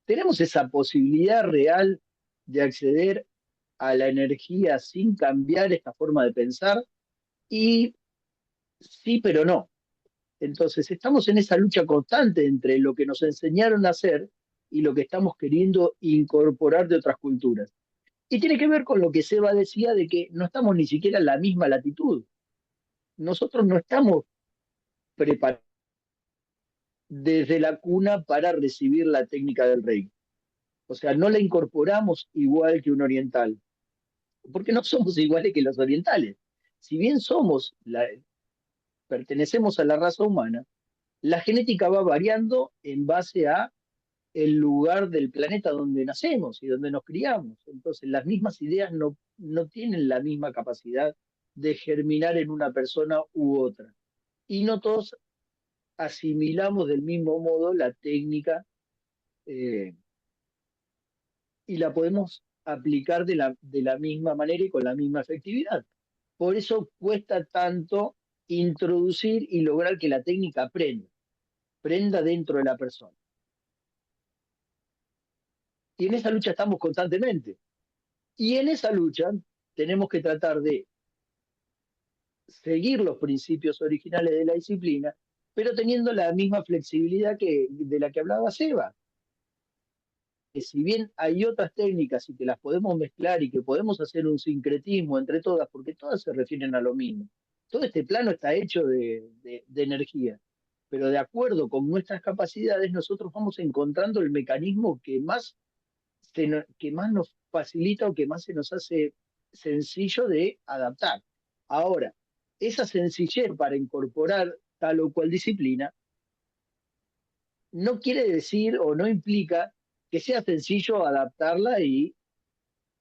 tenemos esa posibilidad real de acceder a la energía sin cambiar esta forma de pensar y sí, pero no. Entonces, estamos en esa lucha constante entre lo que nos enseñaron a hacer y lo que estamos queriendo incorporar de otras culturas. Y tiene que ver con lo que Seba decía de que no estamos ni siquiera en la misma latitud. Nosotros no estamos preparados desde la cuna para recibir la técnica del rey. O sea, no la incorporamos igual que un oriental, porque no somos iguales que los orientales. Si bien pertenecemos a la raza humana, la genética va variando en base a el lugar del planeta donde nacemos y donde nos criamos. Entonces, las mismas ideas no tienen la misma capacidad de germinar en una persona u otra. Y no todos asimilamos del mismo modo la técnica eh, y la podemos aplicar de la misma manera y con la misma efectividad. Por eso cuesta tanto introducir y lograr que la técnica prenda dentro de la persona. Y en esa lucha estamos constantemente. Y en esa lucha tenemos que tratar de seguir los principios originales de la disciplina, pero teniendo la misma flexibilidad de la que hablaba Seba. Que si bien hay otras técnicas y que las podemos mezclar y que podemos hacer un sincretismo entre todas, porque todas se refieren a lo mismo. Todo este plano está hecho de energía, pero de acuerdo con nuestras capacidades, nosotros vamos encontrando el mecanismo que más nos facilita o que más se nos hace sencillo de adaptar. Ahora, esa sencillez para incorporar tal o cual disciplina no quiere decir o no implica que sea sencillo adaptarla y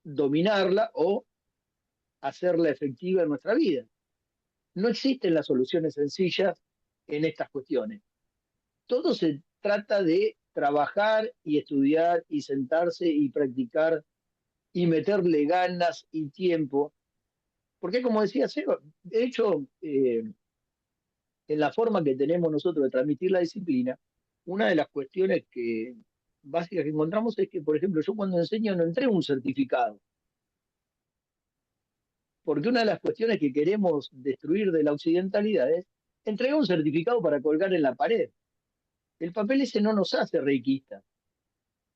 dominarla o hacerla efectiva en nuestra vida. No existen las soluciones sencillas en estas cuestiones. Todo se trata de trabajar y estudiar y sentarse y practicar y meterle ganas y tiempo. Porque como decía Seba, de hecho, en la forma que tenemos nosotros de transmitir la disciplina, una de las cuestiones básicas que encontramos es que, por ejemplo, yo cuando enseño no entrego un certificado, porque una de las cuestiones que queremos destruir de la occidentalidad es entregar un certificado para colgar en la pared. El papel ese no nos hace reikistas.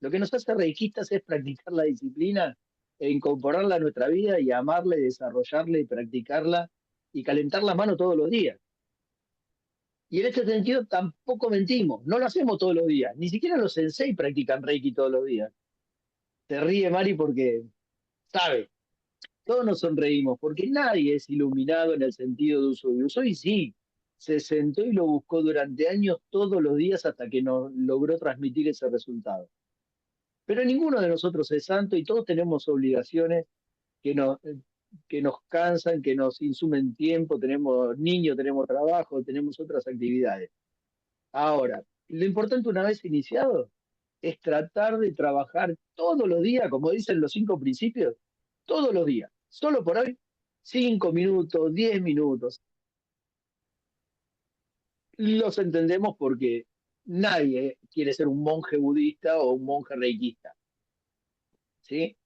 Lo que nos hace reikistas es practicar la disciplina e incorporarla a nuestra vida y amarla y desarrollarla y practicarla y calentar la mano todos los días. Y en este sentido tampoco mentimos, no lo hacemos todos los días, ni siquiera los sensei practican Reiki todos los días. Se ríe Mari porque sabe, todos nos sonreímos, porque nadie es iluminado en el sentido de Usui. Usui sí, se sentó y lo buscó durante años todos los días hasta que nos logró transmitir ese resultado. Pero ninguno de nosotros es santo y todos tenemos obligaciones que nos cansan, que nos insumen tiempo, tenemos niños, tenemos trabajo, tenemos otras actividades. Ahora, lo importante una vez iniciado es tratar de trabajar todos los días, como dicen los 5 principios, todos los días. Solo por hoy, 5 minutos, 10 minutos. Los entendemos porque nadie quiere ser un monje budista o un monje reikista, ¿sí?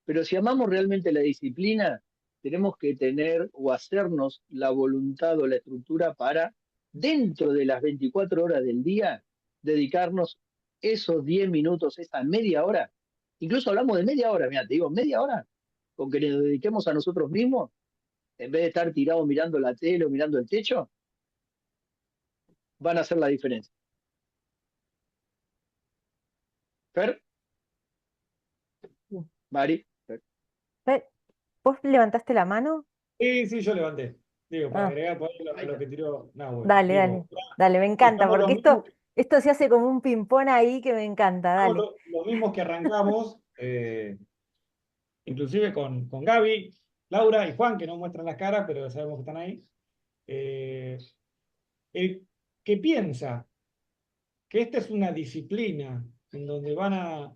Pero si amamos realmente la disciplina, tenemos que tener o hacernos la voluntad o la estructura para, dentro de las 24 horas del día, dedicarnos esos 10 minutos, esa media hora. Incluso hablamos de media hora, mira, te digo, media hora, con que nos dediquemos a nosotros mismos, en vez de estar tirados mirando la tele o mirando el techo, van a hacer la diferencia. Fer, Mari, Fer. Pe- ¿Vos levantaste la mano? Sí, yo levanté. Digo, para Ah, agregar por ahí Ahí lo está. que tiró Nahuel. dale, Digo, dale, dale, me encanta, estamos los porque mismos, esto se hace como un ping-pong ahí que me encanta, estamos dale. los mismos que arrancamos, inclusive con Gaby, Laura y Juan, que no muestran las caras, pero sabemos que están ahí. Eh, el que piensa que esta es una disciplina en donde van a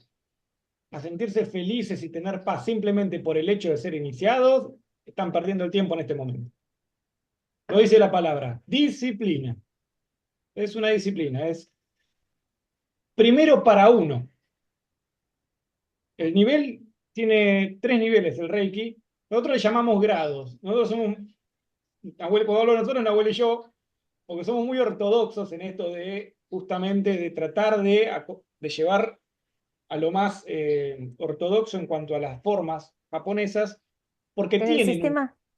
sentirse felices y tener paz simplemente por el hecho de ser iniciados, están perdiendo el tiempo en este momento. Lo dice la palabra, disciplina. Es una disciplina, es primero para uno. El nivel tiene 3 niveles, el Reiki. Nosotros le llamamos grados. Nosotros somos, cuando hablo de nosotros, Nahuel y yo, porque somos muy ortodoxos en esto de justamente de tratar de llevar a lo más ortodoxo en cuanto a las formas japonesas, porque En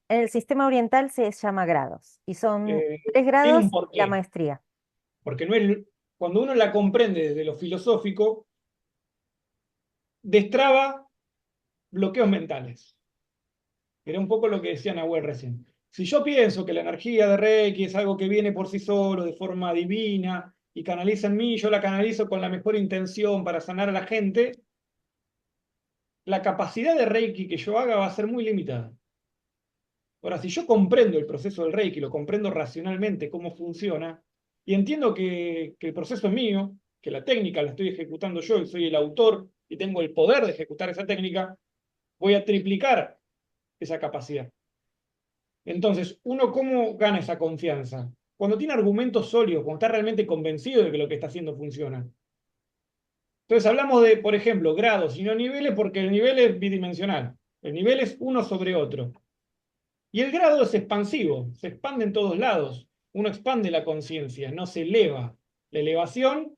el sistema oriental se llama grados y son eh, 3 tiene un grados la porqué, maestría. porque no es, cuando uno la comprende desde lo filosófico, destraba bloqueos mentales. Era un poco lo que decía Nahuel recién. Si yo pienso que la energía de Reiki es algo que viene por sí solo, de forma divina, y canaliza en mí, yo la canalizo con la mejor intención para sanar a la gente, la capacidad de Reiki que yo haga va a ser muy limitada. Ahora, si yo comprendo el proceso del Reiki, lo comprendo racionalmente, cómo funciona, y entiendo que el proceso es mío, que la técnica la estoy ejecutando yo y soy el autor y tengo el poder de ejecutar esa técnica, voy a triplicar esa capacidad. Entonces, ¿uno cómo gana esa confianza? Cuando tiene argumentos sólidos, cuando está realmente convencido de que lo que está haciendo funciona. Entonces hablamos de, por ejemplo, grados y no niveles porque el nivel es bidimensional. El nivel es uno sobre otro. Y el grado es expansivo, se expande en todos lados. Uno expande la conciencia, no se eleva. La elevación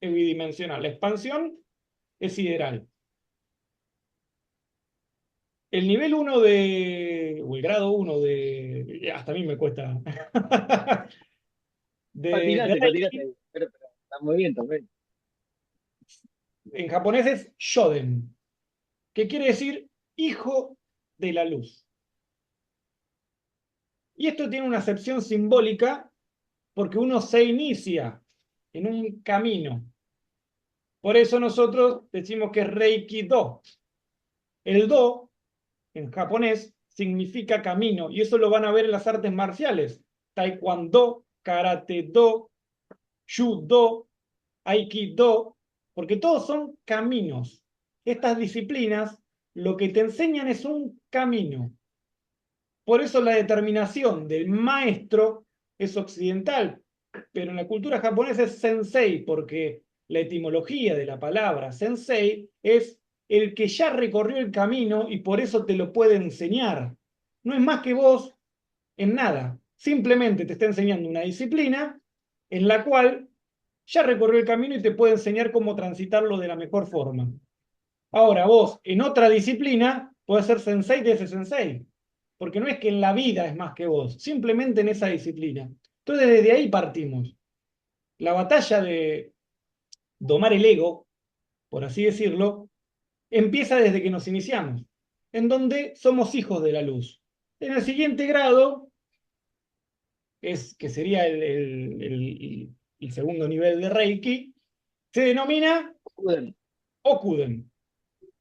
es bidimensional, la expansión es sideral. El nivel uno o el grado uno hasta a mí me cuesta, de Patinate, Reiki, patinate. Pero está muy bien también. en japonés es Shoden, que quiere decir hijo de la luz. Y esto tiene una acepción simbólica porque uno se inicia en un camino. Por eso nosotros decimos que es Reiki Do. El Do, en japonés, significa camino, y eso lo van a ver en las artes marciales. Taekwondo, Karate Do, Judo, Aikido, porque todos son caminos. Estas disciplinas lo que te enseñan es un camino. Por eso la determinación del maestro es occidental, pero en la cultura japonesa es sensei, porque la etimología de la palabra sensei es el que ya recorrió el camino y por eso te lo puede enseñar. No es más que vos en nada, simplemente te está enseñando una disciplina en la cual ya recorrió el camino y te puede enseñar cómo transitarlo de la mejor forma. Ahora, vos en otra disciplina podés ser sensei de ese sensei, porque no es que en la vida es más que vos, simplemente en esa disciplina. Entonces, desde ahí partimos. La batalla de domar el ego, por así decirlo, empieza desde que nos iniciamos, en donde somos hijos de la luz. En el siguiente grado, que sería el segundo nivel de Reiki, se denomina Joder, Okuden,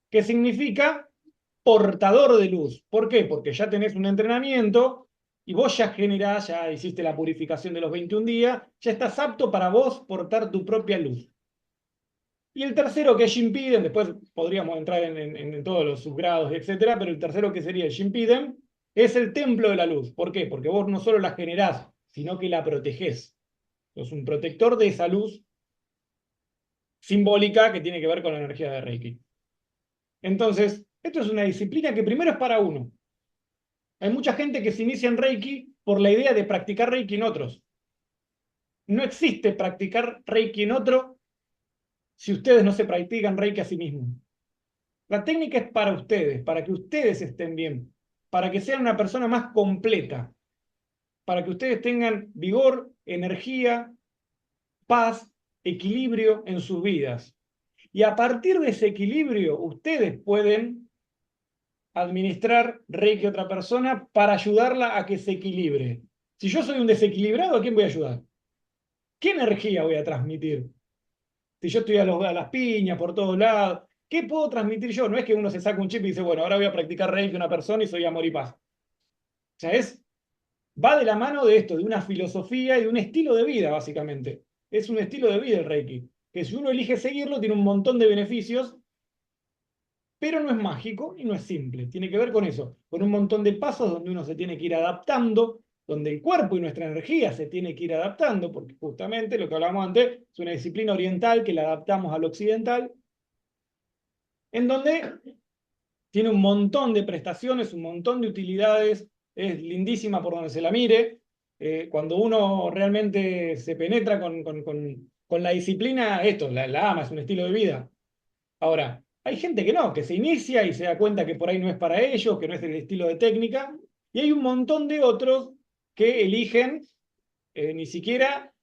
que significa portador de luz. ¿Por qué? Porque ya tenés un entrenamiento y vos ya generás, ya hiciste la purificación de los 21 días, ya estás apto para vos portar tu propia luz. Y el tercero, que es Shinpiden, después podríamos entrar en todos los subgrados, etcétera, pero el tercero, que sería el Shinpiden, es el templo de la luz. ¿Por qué? Porque vos no solo la generás, sino que la protegés. Sos un protector de esa luz simbólica que tiene que ver con la energía de Reiki. Entonces, esto es una disciplina que primero es para uno. Hay mucha gente que se inicia en Reiki por la idea de practicar Reiki en otros. No existe practicar Reiki en otro si ustedes no se practican Reiki a sí mismos. La técnica es para ustedes, para que ustedes estén bien, para que sean una persona más completa, para que ustedes tengan vigor, energía, paz, equilibrio en sus vidas. Y a partir de ese equilibrio, ustedes pueden administrar Reiki a otra persona para ayudarla a que se equilibre. Si yo soy un desequilibrado, ¿a quién voy a ayudar? ¿Qué energía voy a transmitir? Si yo estoy a las piñas por todos lados, ¿qué puedo transmitir yo? No es que uno se saca un chip y dice, bueno, ahora voy a practicar Reiki a una persona y soy amor y paz. O sea, va de la mano de esto, de una filosofía y de un estilo de vida, básicamente. Es un estilo de vida el Reiki, que si uno elige seguirlo, tiene un montón de beneficios, pero no es mágico y no es simple. Tiene que ver con eso, con un montón de pasos donde uno se tiene que ir adaptando, donde el cuerpo y nuestra energía se tiene que ir adaptando, porque justamente lo que hablábamos antes es una disciplina oriental que la adaptamos al occidental, en donde tiene un montón de prestaciones, un montón de utilidades, es lindísima por donde se la mire. Cuando uno realmente se penetra con la disciplina, esto, la ama, es un estilo de vida. Ahora, hay gente que no, que se inicia y se da cuenta que por ahí no es para ellos, que no es el estilo de técnica, y hay un montón de otros que eligen ni siquiera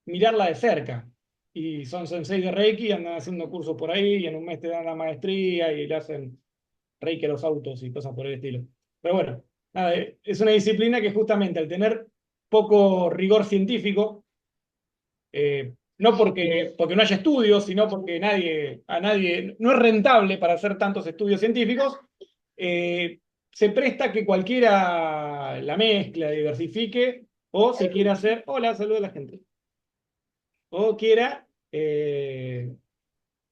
mirarla de cerca. Y son sensei de Reiki, andan haciendo cursos por ahí, y en un mes te dan la maestría y le hacen Reiki a los autos y cosas por el estilo. Pero bueno, nada, es una disciplina que justamente al tener poco rigor científico, no porque no haya estudios, sino porque a nadie no es rentable para hacer tantos estudios científicos, se presta a que cualquiera la mezcla, diversifique, o se quiera hacer, hola, saludo a la gente, o quiera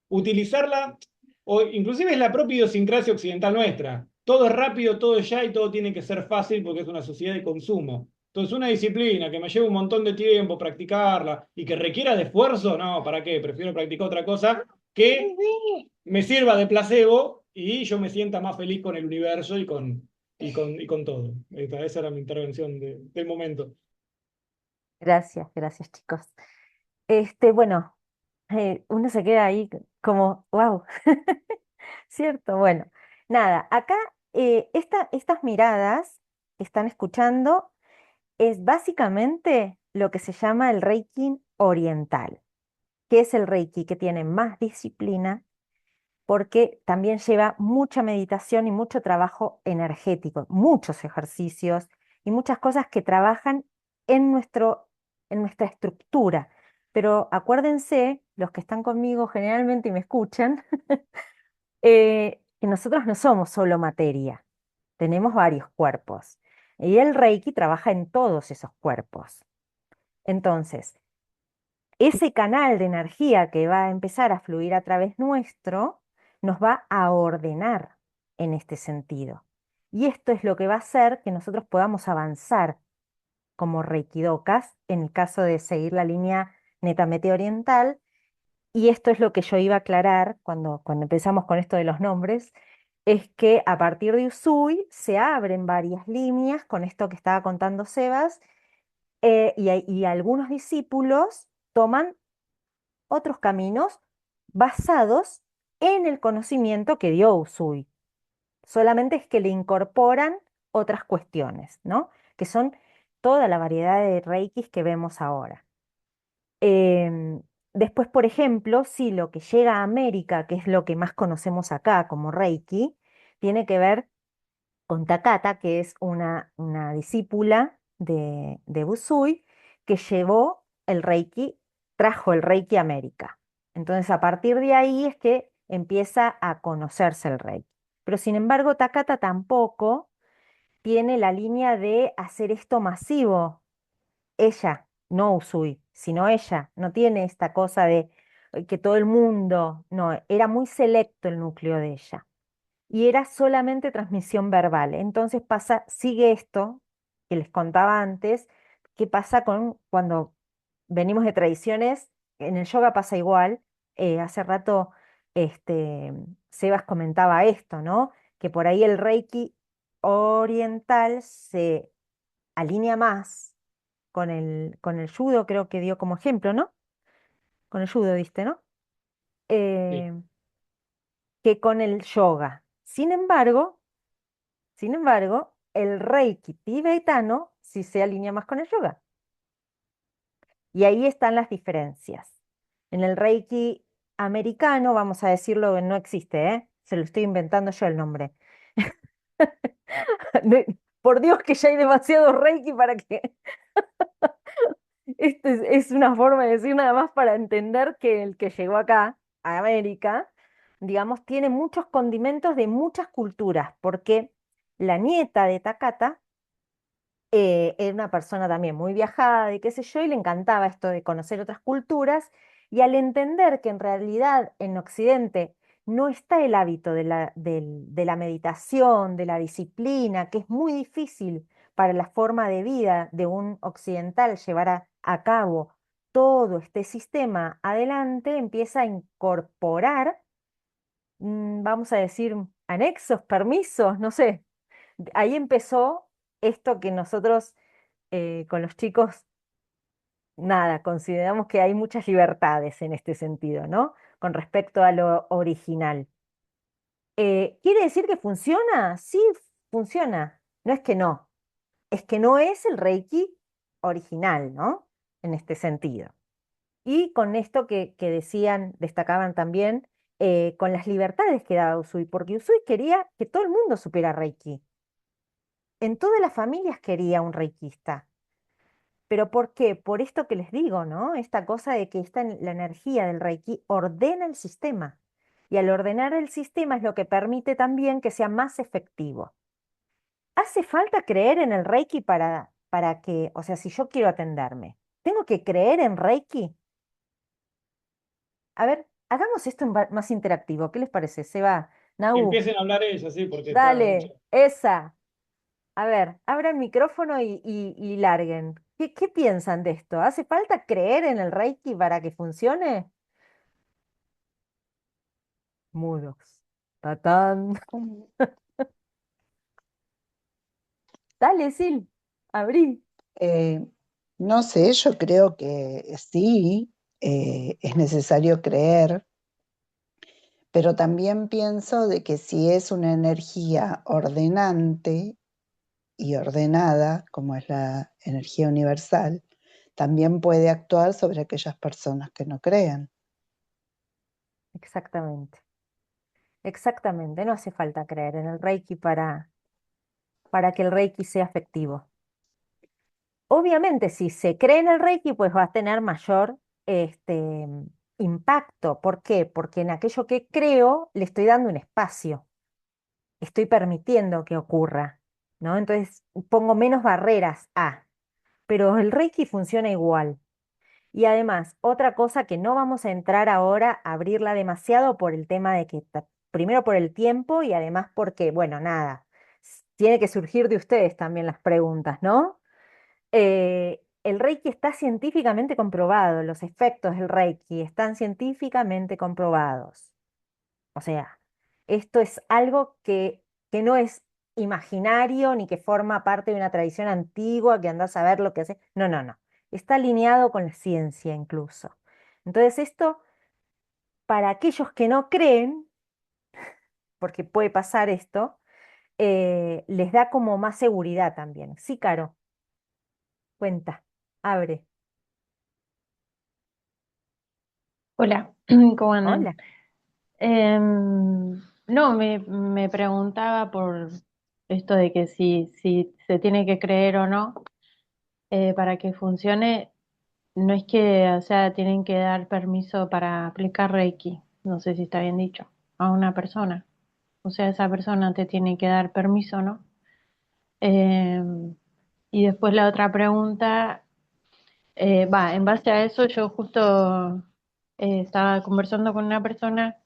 utilizarla, o inclusive es la propia idiosincrasia occidental nuestra. todo es rápido, todo es ya y todo tiene que ser fácil porque es una sociedad de consumo. Entonces, una disciplina que me lleva un montón de tiempo practicarla y que requiera de esfuerzo, no, ¿para qué? Prefiero practicar otra cosa que me sirva de placebo y yo me sienta más feliz con el universo y con todo. Esa era mi intervención del momento. Gracias, gracias, chicos. Bueno, uno se queda ahí como, wow, ¿cierto? Bueno, nada, acá estas miradas que están escuchando es básicamente lo que se llama el Reiki oriental, que es el Reiki que tiene más disciplina porque también lleva mucha meditación y mucho trabajo energético, muchos ejercicios y muchas cosas que trabajan en en nuestra estructura. Pero acuérdense, los que están conmigo generalmente y me escuchan, que nosotros no somos solo materia, tenemos varios cuerpos. Y el Reiki trabaja en todos esos cuerpos. Entonces, ese canal de energía que va a empezar a fluir a través nuestro nos va a ordenar en este sentido. Y esto es lo que va a hacer que nosotros podamos avanzar como reikidokas en el caso de seguir la línea netamente oriental. Y esto es lo que yo iba a aclarar cuando empezamos con esto de los nombres, es que a partir de Usui se abren varias líneas con esto que estaba contando Sebas, y algunos discípulos toman otros caminos basados en el conocimiento que dio Usui. Solamente es que le incorporan otras cuestiones, ¿no? Que son toda la variedad de reikis que vemos ahora. Em, Después, por ejemplo, si lo que llega a América, que es lo que más conocemos acá como reiki, tiene que ver con Takata, que es una discípula de Usui, que llevó el Reiki, trajo el Reiki a América. Entonces, a partir de ahí es que empieza a conocerse el Reiki. Pero sin embargo, Takata tampoco tiene la línea de hacer esto masivo. Ella, no Usui, sino ella, no tiene esta cosa de que todo el mundo, no, era muy selecto el núcleo de ella y era solamente transmisión verbal. Entonces sigue esto que les contaba antes, que pasa cuando venimos de tradiciones, en el yoga pasa igual. Hace rato Sebas comentaba esto, ¿no? Que por ahí el Reiki oriental se alinea más con el judo, creo que dio como ejemplo, ¿no? Con el judo, ¿viste, no? Sí. Eh, que con el yoga. Sin embargo, el Reiki tibetano sí se alinea más con el yoga. Y ahí están las diferencias. En el Reiki americano, vamos a decirlo, no existe, ¿eh? Se lo estoy inventando yo el nombre. No- Por Dios que ya hay demasiado Reiki para que... Esto es una forma de decir nada más para entender que el que llegó acá, a América, digamos, tiene muchos condimentos de muchas culturas, porque la nieta de Takata era una persona también muy viajada y qué sé yo, y le encantaba esto de conocer otras culturas, y al entender que en realidad en Occidente no está el hábito de la meditación, de la disciplina, que es muy difícil para la forma de vida de un occidental llevar a cabo todo este sistema adelante, empieza a incorporar, vamos a decir, anexos, permisos, no sé. Ahí empezó esto que nosotros con los chicos, nada, consideramos que hay muchas libertades en este sentido, ¿no? Con respecto a lo original. ¿Quiere decir que funciona? Sí, funciona. No es que no, es que no es el Reiki original, ¿no? En este sentido. Y con esto que decían, destacaban también, con las libertades que daba Usui, porque Usui quería que todo el mundo supiera Reiki. En todas las familias quería un reikista. ¿Pero por qué? Por esto que les digo, ¿no? Esta cosa de que la energía del Reiki ordena el sistema. Y al ordenar el sistema es lo que permite también que sea más efectivo. ¿Hace falta creer en el Reiki para que, o sea, si yo quiero atenderme, tengo que creer en Reiki? A ver, hagamos esto más interactivo. ¿Qué les parece? Seba, Que Nahu, empiecen a hablar ellos, sí, porque está mucho. dale, esa. A ver, abran el micrófono y larguen. ¿Qué piensan de esto? ¿Hace falta creer en el Reiki para que funcione? Mudos. Tatán. Dale, Sil, abrí. Eh, no sé, yo creo que sí, es necesario creer, pero también pienso de que si es una energía ordenante y ordenada, como es la energía universal, también puede actuar sobre aquellas personas que no crean. Exactamente, exactamente. No hace falta creer en el Reiki para que el Reiki sea efectivo. Obviamente, si se cree en el Reiki, pues va a tener mayor impacto. ¿Por qué? Porque en aquello que creo le estoy dando un espacio, estoy permitiendo que ocurra, ¿no? Entonces pongo menos barreras pero el Reiki funciona igual. Y además, otra cosa que no vamos a entrar ahora a abrirla demasiado por el tema de que, primero por el tiempo y además porque, bueno, nada, tiene que surgir de ustedes también las preguntas, ¿no? El Reiki está científicamente comprobado, los efectos del Reiki están científicamente comprobados. O sea, esto es algo que no es imaginario ni que forma parte de una tradición antigua que andás a ver lo que hace. No, no, no. Está alineado con la ciencia incluso. Entonces, esto, para aquellos que no creen, porque puede pasar esto, les da como más seguridad también. Sí, Caro, cuenta, abre. Hola, ¿cómo andan? Hola. No, me preguntaba por esto de que si se tiene que creer o no, para que funcione, no es que, o sea, tienen que dar permiso para aplicar Reiki, no sé si está bien dicho, a una persona. O sea, esa persona te tiene que dar permiso, ¿no? Em, y después la otra pregunta, en base a eso, yo justo estaba conversando con una persona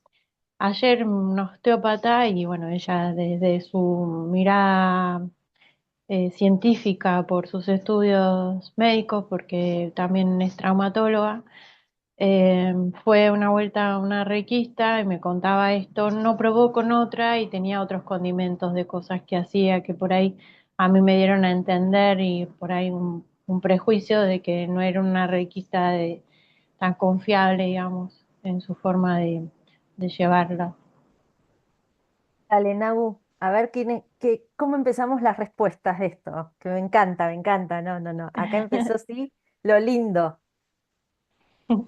ayer, una osteópata, y bueno, ella desde su mirada científica por sus estudios médicos, porque también es traumatóloga, fue una vuelta a una reikista y me contaba esto, no probó con otra y tenía otros condimentos de cosas que hacía que por ahí a mí me dieron a entender y por ahí un prejuicio de que no era una reikista tan confiable, digamos, en su forma de llevarla. Dale, Nagu, a ver cómo empezamos las respuestas de esto, que me encanta, no, no, no. Acá empezó sí, lo lindo.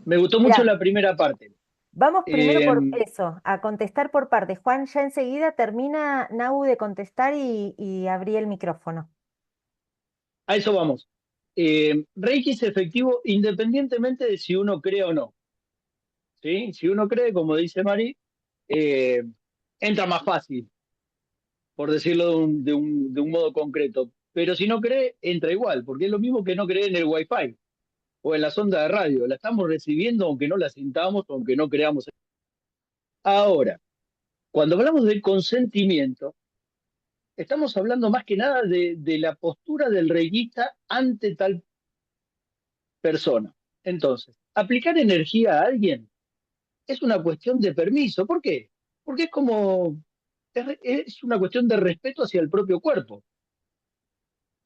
Me gustó mucho Mirá, la primera parte. vamos primero Eh, por eso, a contestar por partes. Juan, ya enseguida termina Nagu de contestar y abrí el micrófono. a eso vamos. Reiki es efectivo independientemente de si uno cree o no. ¿Sí? Si uno cree, como dice Mari, eh, entra más fácil, por decirlo de un modo concreto. Pero si no cree, entra igual, porque es lo mismo que no creer en el Wi-Fi o en la sonda de radio. La estamos recibiendo aunque no la sintamos, aunque no creamos. Ahora, cuando hablamos del consentimiento, estamos hablando más que nada de la postura del reikista ante tal persona. Entonces, aplicar energía a alguien es una cuestión de permiso. ¿Por qué? Porque es una cuestión de respeto hacia el propio cuerpo.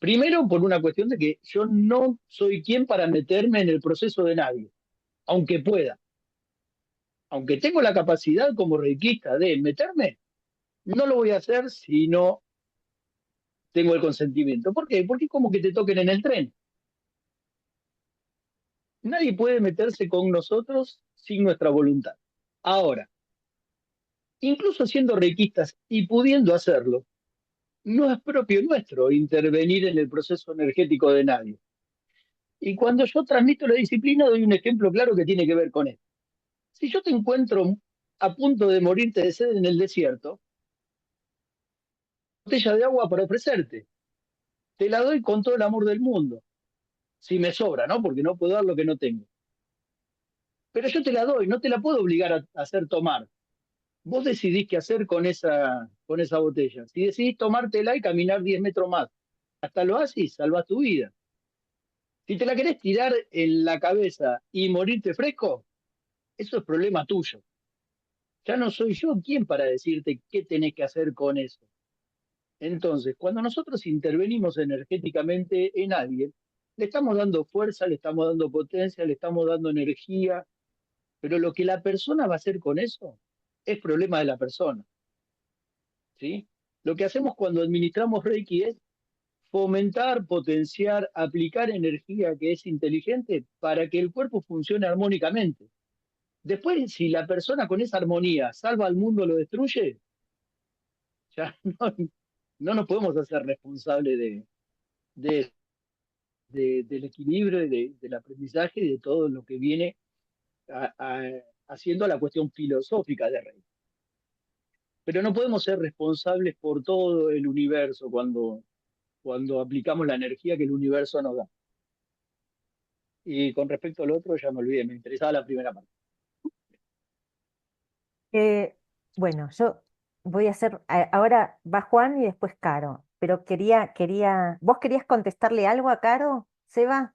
Primero, por una cuestión de que yo no soy quien para meterme en el proceso de nadie, aunque pueda. Aunque tengo la capacidad como reikista de meterme, no lo voy a hacer si no tengo el consentimiento. ¿Por qué? Porque es como que te toquen en el tren. Nadie puede meterse con nosotros sin nuestra voluntad. Ahora, incluso siendo reikistas y pudiendo hacerlo, no es propio nuestro intervenir en el proceso energético de nadie. Y cuando yo transmito la disciplina, doy un ejemplo claro que tiene que ver con esto. Si yo te encuentro a punto de morirte de sed en el desierto, botella de agua para ofrecerte, te la doy con todo el amor del mundo. Si me sobra, ¿no? Porque no puedo dar lo que no tengo. Pero yo te la doy, no te la puedo obligar a hacer tomar. Vos decidís qué hacer con esa botella. Si decidís tomártela y caminar 10 metros más, hasta lo haces y salvás tu vida. Si te la querés tirar en la cabeza y morirte fresco, eso es problema tuyo. Ya no soy yo quien para decirte qué tenés que hacer con eso. Entonces, cuando nosotros intervenimos energéticamente en alguien, le estamos dando fuerza, le estamos dando potencia, le estamos dando energía, pero lo que la persona va a hacer con eso es problema de la persona, ¿sí? Lo que hacemos cuando administramos Reiki es fomentar, potenciar, aplicar energía que es inteligente para que el cuerpo funcione armónicamente. Después, si la persona con esa armonía salva al mundo o lo destruye, ya no nos podemos hacer responsables de, del equilibrio, del aprendizaje y de todo lo que viene a, a, haciendo la cuestión filosófica de Reiki. Pero no podemos ser responsables por todo el universo cuando aplicamos la energía que el universo nos da. Y con respecto al otro, ya me olvidé, me interesaba la primera parte. Eh, bueno, yo voy a hacer, ahora va Juan y después Caro, pero ¿vos querías contestarle algo a Caro, Seba,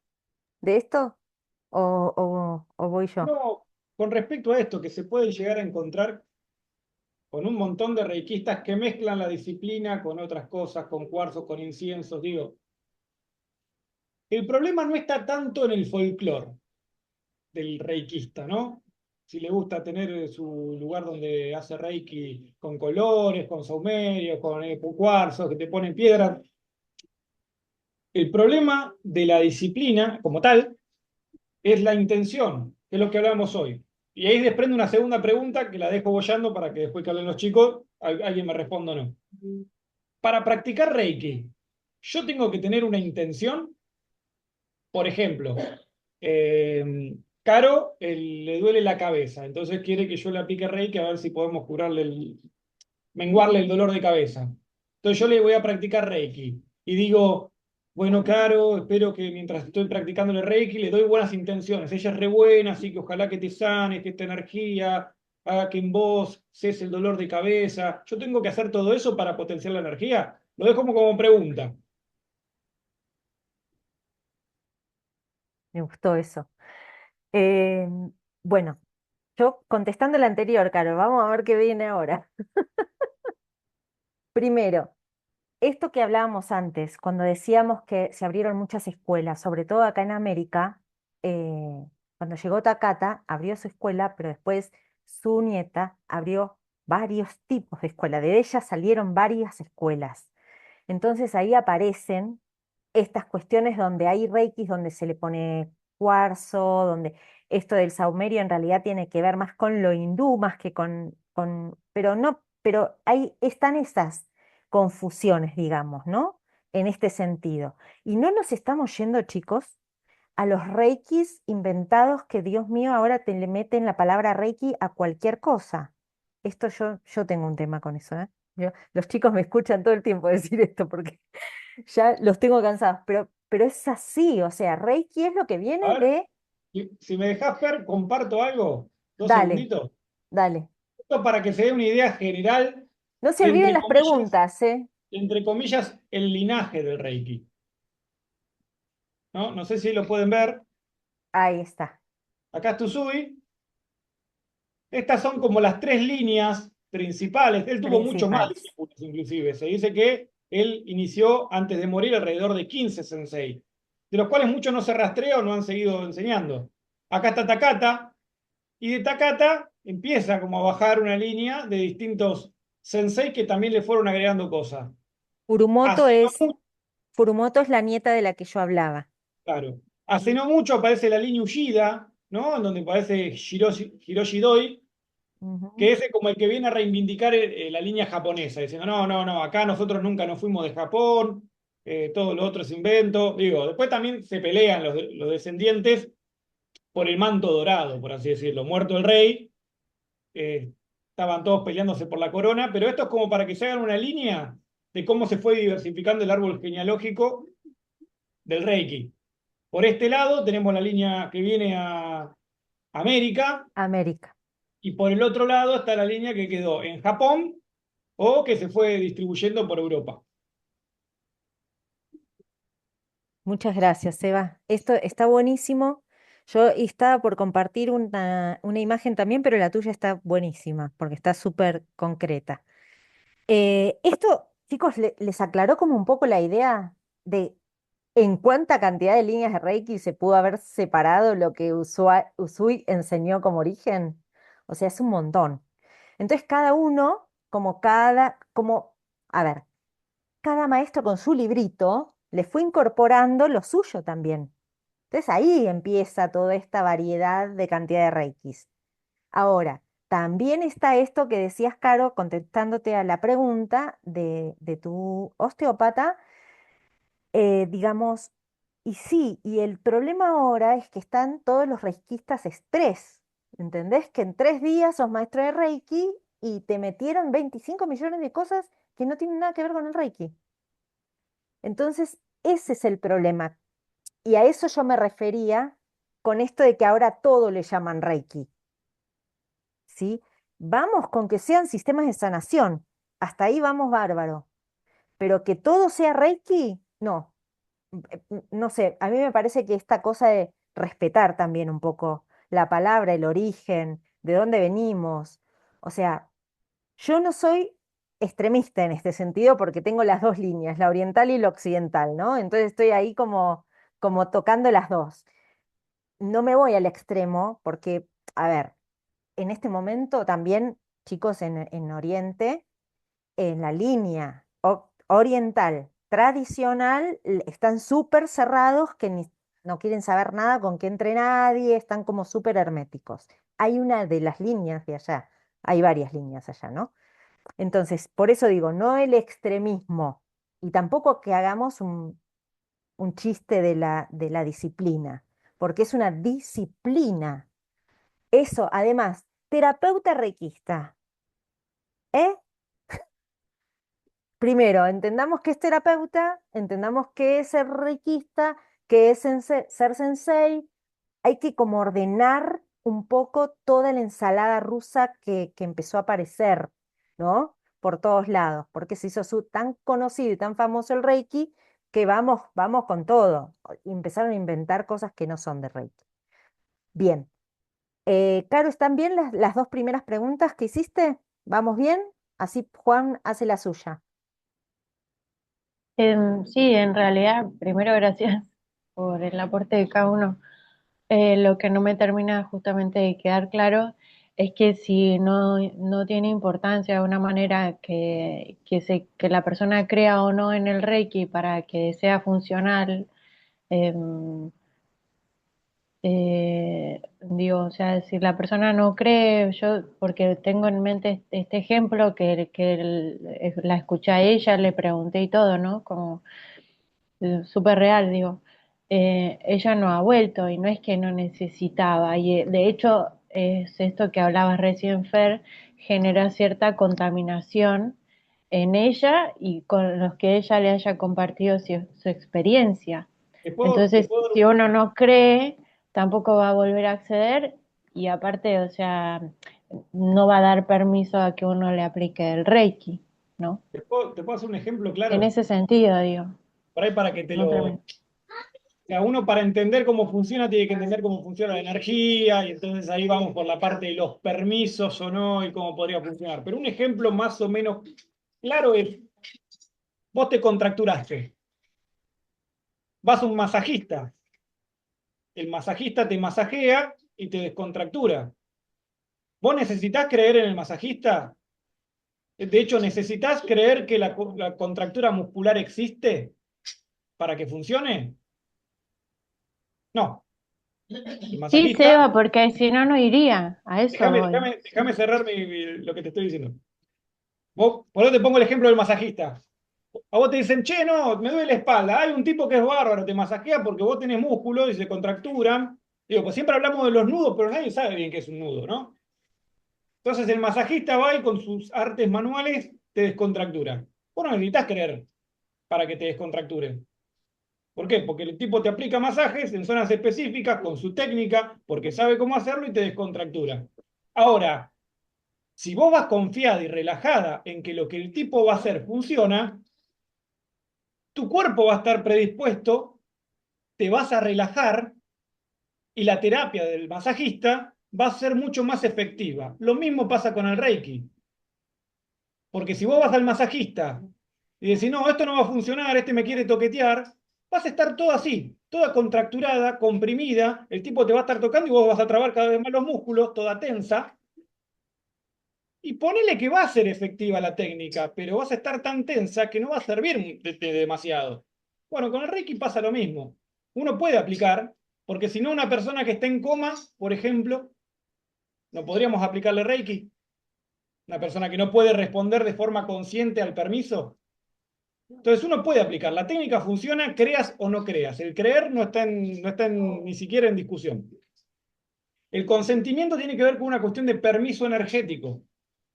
de esto? ¿O voy yo? No, con respecto a esto, que se pueden llegar a encontrar con un montón de reikistas que mezclan la disciplina con otras cosas, con cuarzos, con inciensos, digo, el problema no está tanto en el folclore del reikista, ¿no? Si le gusta tener su lugar donde hace reiki con colores, con saumerios, con cuarzos que te ponen piedras. El problema de la disciplina como tal es la intención, que es lo que hablamos hoy. Y ahí desprende una segunda pregunta que la dejo bollando para que después que hablen los chicos, alguien me responda o no. Para practicar Reiki, yo tengo que tener una intención. Por ejemplo, Caro le duele la cabeza, entonces quiere que yo le aplique Reiki a ver si podemos menguarle el dolor de cabeza. Entonces yo le voy a practicar Reiki y digo, bueno, Caro, espero que mientras estoy practicando el Reiki le doy buenas intenciones. Ella es re buena, así que ojalá que te sanes, que esta energía haga que en vos cese el dolor de cabeza. Yo tengo que hacer todo eso para potenciar la energía. Lo dejo como pregunta. Me gustó eso. Eh, bueno, yo contestando la anterior, Caro, vamos a ver qué viene ahora. Primero, esto que hablábamos antes, cuando decíamos que se abrieron muchas escuelas, sobre todo acá en América, cuando llegó Takata, abrió su escuela, pero después su nieta abrió varios tipos de escuela. De ella salieron varias escuelas. Entonces ahí aparecen estas cuestiones donde hay reikis, donde se le pone cuarzo, donde esto del saumerio en realidad tiene que ver más con lo hindú, más que pero no, pero ahí están esas confusiones, digamos, ¿no? En este sentido. Y no nos estamos yendo, chicos, a los reikis inventados que, Dios mío, ahora te le meten la palabra reiki a cualquier cosa. Esto yo tengo un tema con eso, ¿eh? Los chicos me escuchan todo el tiempo decir esto porque ya los tengo cansados, pero es así, o sea, Reiki es lo que A viene ver, de, si me dejás ver, comparto algo. Dos dale, segunditos. dale. Esto para que se dé una idea general No se de, olviden las preguntas, ¿eh? entre comillas, el linaje del Reiki. ¿No? No sé si lo pueden ver. Ahí está. Acá está Usui. Estas son como las tres líneas principales. Él tuvo mucho más Principales. discípulos, inclusive. Se dice que él inició antes de morir alrededor de 15 sensei, de los cuales muchos no se rastrean o no han seguido enseñando. Acá está Takata, y de Takata empieza como a bajar una línea de distintos sensei que también le fueron agregando cosas. Furumoto Hace no es, mucho, Furumoto es la nieta de la que yo hablaba. claro, hace no mucho aparece la línea Ushida, ¿no? En donde aparece Hiroshi Doi, Ujú. que es como el que viene a reivindicar la línea japonesa, diciendo, no, no, no, acá nosotros nunca nos fuimos de Japón, todo lo otro es invento. Digo, después también se pelean los descendientes por el manto dorado, por así decirlo. Muerto el rey, eh, estaban todos peleándose por la corona, pero esto es como para que se hagan una línea de cómo se fue diversificando el árbol genealógico del Reiki. Por este lado tenemos la línea que viene a América, América. Y por el otro lado está la línea que quedó en Japón o que se fue distribuyendo por Europa. Muchas gracias, Eva. Esto está buenísimo. Yo estaba por compartir una imagen también, pero la tuya está buenísima, porque está súper concreta. Esto, chicos, les aclaró como un poco la idea de en cuánta cantidad de líneas de Reiki se pudo haber separado lo que Usui enseñó como origen. O sea, es un montón. Entonces, cada uno, a ver, cada maestro con su librito le fue incorporando lo suyo también. Entonces ahí empieza toda esta variedad de cantidad de reikis. Ahora, también está esto que decías, Caro, contestándote a la pregunta de tu osteópata, digamos, y sí, y el problema ahora es que están todos los reikistas estrés. ¿Entendés? Que en 3 días sos maestro de Reiki y te metieron 25 millones de cosas que no tienen nada que ver con el Reiki. Entonces, ese es el problema. Y a eso yo me refería con esto de que ahora todo le llaman Reiki, ¿sí? Vamos con que sean sistemas de sanación. Hasta ahí vamos bárbaro. Pero que todo sea Reiki, no. No sé, a mí me parece que esta cosa de respetar también un poco la palabra, el origen, de dónde venimos. O sea, yo no soy extremista en este sentido porque tengo las dos líneas, la oriental y la occidental, ¿no? Entonces estoy ahí como tocando las dos. No me voy al extremo porque, a ver, en este momento también, chicos, en Oriente, en la línea oriental tradicional, están súper cerrados que no quieren saber nada con que entre nadie, están como súper herméticos. Hay una de las líneas de allá, hay varias líneas allá, ¿no? Entonces, por eso digo, no el extremismo y tampoco que hagamos un chiste de la disciplina, porque es una disciplina. Eso, además, terapeuta reikista, ¿eh? Primero, entendamos qué es terapeuta, entendamos qué es ser reikista, qué es ser sensei. Hay que como ordenar un poco toda la ensalada rusa que empezó a aparecer, ¿no? Por todos lados, porque se hizo tan conocido y tan famoso el Reiki que vamos con todo. Y empezaron a inventar cosas que no son de Reiki. Bien. Caro, ¿están bien las dos primeras preguntas que hiciste? ¿Vamos bien? Así Juan hace la suya. Sí, en realidad, primero gracias por el aporte de cada uno. Lo que no me termina justamente de quedar claro es que si no tiene importancia de una manera que la persona crea o no en el Reiki para que sea funcional, digo, o sea, si la persona no cree, yo, porque tengo en mente este ejemplo la escuché a ella, le pregunté y todo, ¿no? Como súper real, digo. Ella no ha vuelto y no es que no necesitaba, y de hecho es esto que hablabas recién, Fer, genera cierta contaminación en ella y con los que ella le haya compartido su experiencia. Te Entonces, puedo dar si uno no cree, tampoco va a volver a acceder y aparte, o sea, no va a dar permiso a que uno le aplique el Reiki, ¿no? te puedo hacer un ejemplo En claro, ese sentido, digo, por ahí para que te no lo... termino. O sea, uno para entender cómo funciona tiene que entender cómo funciona la energía y entonces ahí vamos por la parte de los permisos o no y cómo podría funcionar. Pero un ejemplo más o menos claro es, vos te contracturaste, vas a un masajista, el masajista te masajea y te descontractura. ¿Vos necesitas creer en el masajista? De hecho, ¿necesitas creer que la contractura muscular existe para que funcione? No. El Sí, masajista, Seba, porque si no, no iría. A eso déjame, voy. déjame, déjame cerrar lo que te estoy diciendo. Por eso te pongo el ejemplo del masajista. A vos te dicen, che, no, me duele la espalda. Hay un tipo que es bárbaro, te masajea porque vos tenés músculos y se contracturan. Digo, pues siempre hablamos de los nudos, pero nadie sabe bien qué es un nudo, ¿no? Entonces el masajista va y con sus artes manuales te descontractura. Vos no necesitas creer para que te descontracture. ¿Por qué? Porque el tipo te aplica masajes en zonas específicas con su técnica, porque sabe cómo hacerlo y te descontractura. Ahora, Si vos vas confiada y relajada en que lo que el tipo va a hacer funciona, tu cuerpo va a estar predispuesto, te vas a relajar y la terapia del masajista va a ser mucho más efectiva. Lo mismo pasa con el Reiki. Porque si vos vas al masajista y decís, no, esto no va a funcionar, este me quiere toquetear, vas a estar toda así, toda contracturada, comprimida, el tipo te va a estar tocando y vos vas a trabar cada vez más los músculos, toda tensa, y ponele que va a ser efectiva la técnica, pero vas a estar tan tensa que no va a servir demasiado. Bueno, con el Reiki pasa lo mismo. Uno puede aplicar, porque si no, una persona que está en coma, por ejemplo, no podríamos aplicarle Reiki. Una persona que no puede responder de forma consciente al permiso. Entonces uno puede aplicar. La técnica funciona, creas o no creas. El creer no está ni siquiera en discusión. El consentimiento tiene que ver con una cuestión de permiso energético,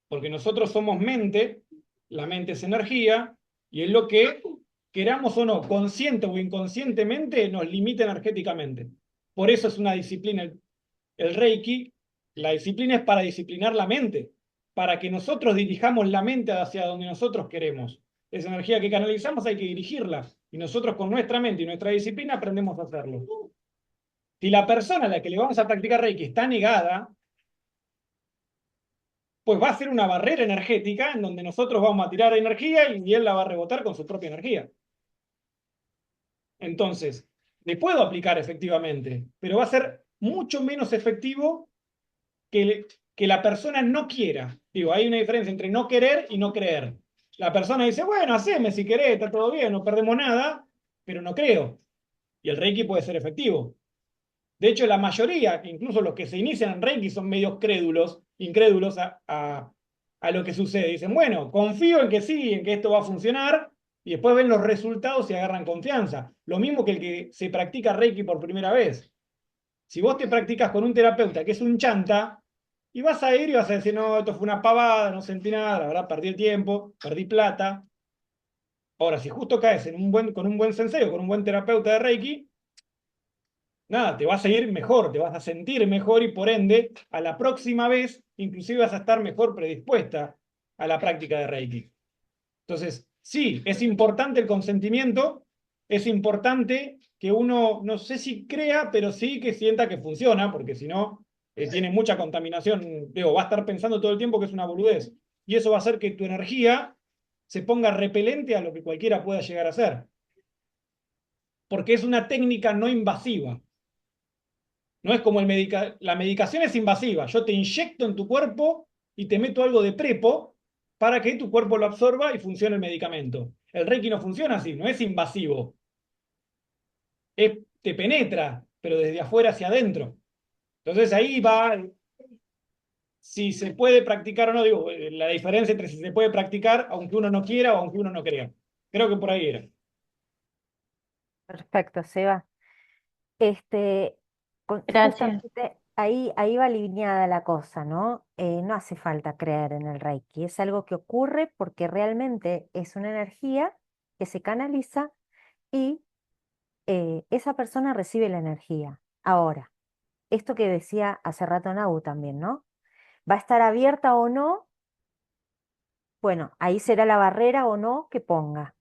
porque nosotros somos mente, la mente es energía, y es lo que, queramos o no, consciente o inconscientemente, nos limita energéticamente. Por eso es una disciplina. El Reiki, la disciplina es para disciplinar la mente, para que nosotros dirijamos la mente hacia donde nosotros queremos. Esa energía que canalizamos hay que dirigirla, y nosotros con nuestra mente y nuestra disciplina aprendemos a hacerlo. Si la persona a la que le vamos a practicar Reiki está negada, pues va a ser una barrera energética en donde nosotros vamos a tirar energía y él la va a rebotar con su propia energía. Entonces, le puedo aplicar efectivamente, pero va a ser mucho menos efectivo que la persona no quiera. Digo, hay una diferencia entre no querer y no creer. La persona dice, bueno, haceme si querés, está todo bien, no perdemos nada, pero no creo. Y el Reiki puede ser efectivo. De hecho, la mayoría, incluso los que se inician en Reiki, son medios crédulos, incrédulos a lo que sucede. Dicen, bueno, confío en que sí, en que esto va a funcionar, y después ven los resultados y agarran confianza. Lo mismo que el que se practica Reiki por primera vez. Si vos te practicas con un terapeuta que es un chanta, y vas a ir y vas a decir, no, esto fue una pavada, no sentí nada, la verdad, perdí el tiempo, perdí plata. Ahora, si justo caes con un buen sensei o con un buen terapeuta de Reiki, nada, te vas a ir mejor, te vas a sentir mejor y por ende, a la próxima vez, inclusive vas a estar mejor predispuesta a la práctica de Reiki. Entonces, sí, es importante el consentimiento, es importante que uno, no sé si crea, pero sí que sienta que funciona, porque si no, tiene mucha contaminación, digo, va a estar pensando todo el tiempo que es una boludez. Y eso va a hacer que tu energía se ponga repelente a lo que cualquiera pueda llegar a hacer. Porque es una técnica no invasiva. No es como la medicación es invasiva. Yo te inyecto en tu cuerpo y te meto algo de prepo para que tu cuerpo lo absorba y funcione el medicamento. El Reiki no funciona así, no es invasivo. Te penetra, pero desde afuera hacia adentro. Entonces ahí va si se puede practicar o no, digo, la diferencia entre si se puede practicar aunque uno no quiera o aunque uno no crea. Creo que por ahí era. Perfecto, Seba. Este, Gracias. justamente ahí va alineada la cosa, ¿no? No hace falta creer en el Reiki, es algo que ocurre porque realmente es una energía que se canaliza y esa persona recibe la energía. Ahora, esto que decía hace rato Nau también, ¿no? ¿Va a estar abierta o no? Bueno, ahí será la barrera o no que ponga.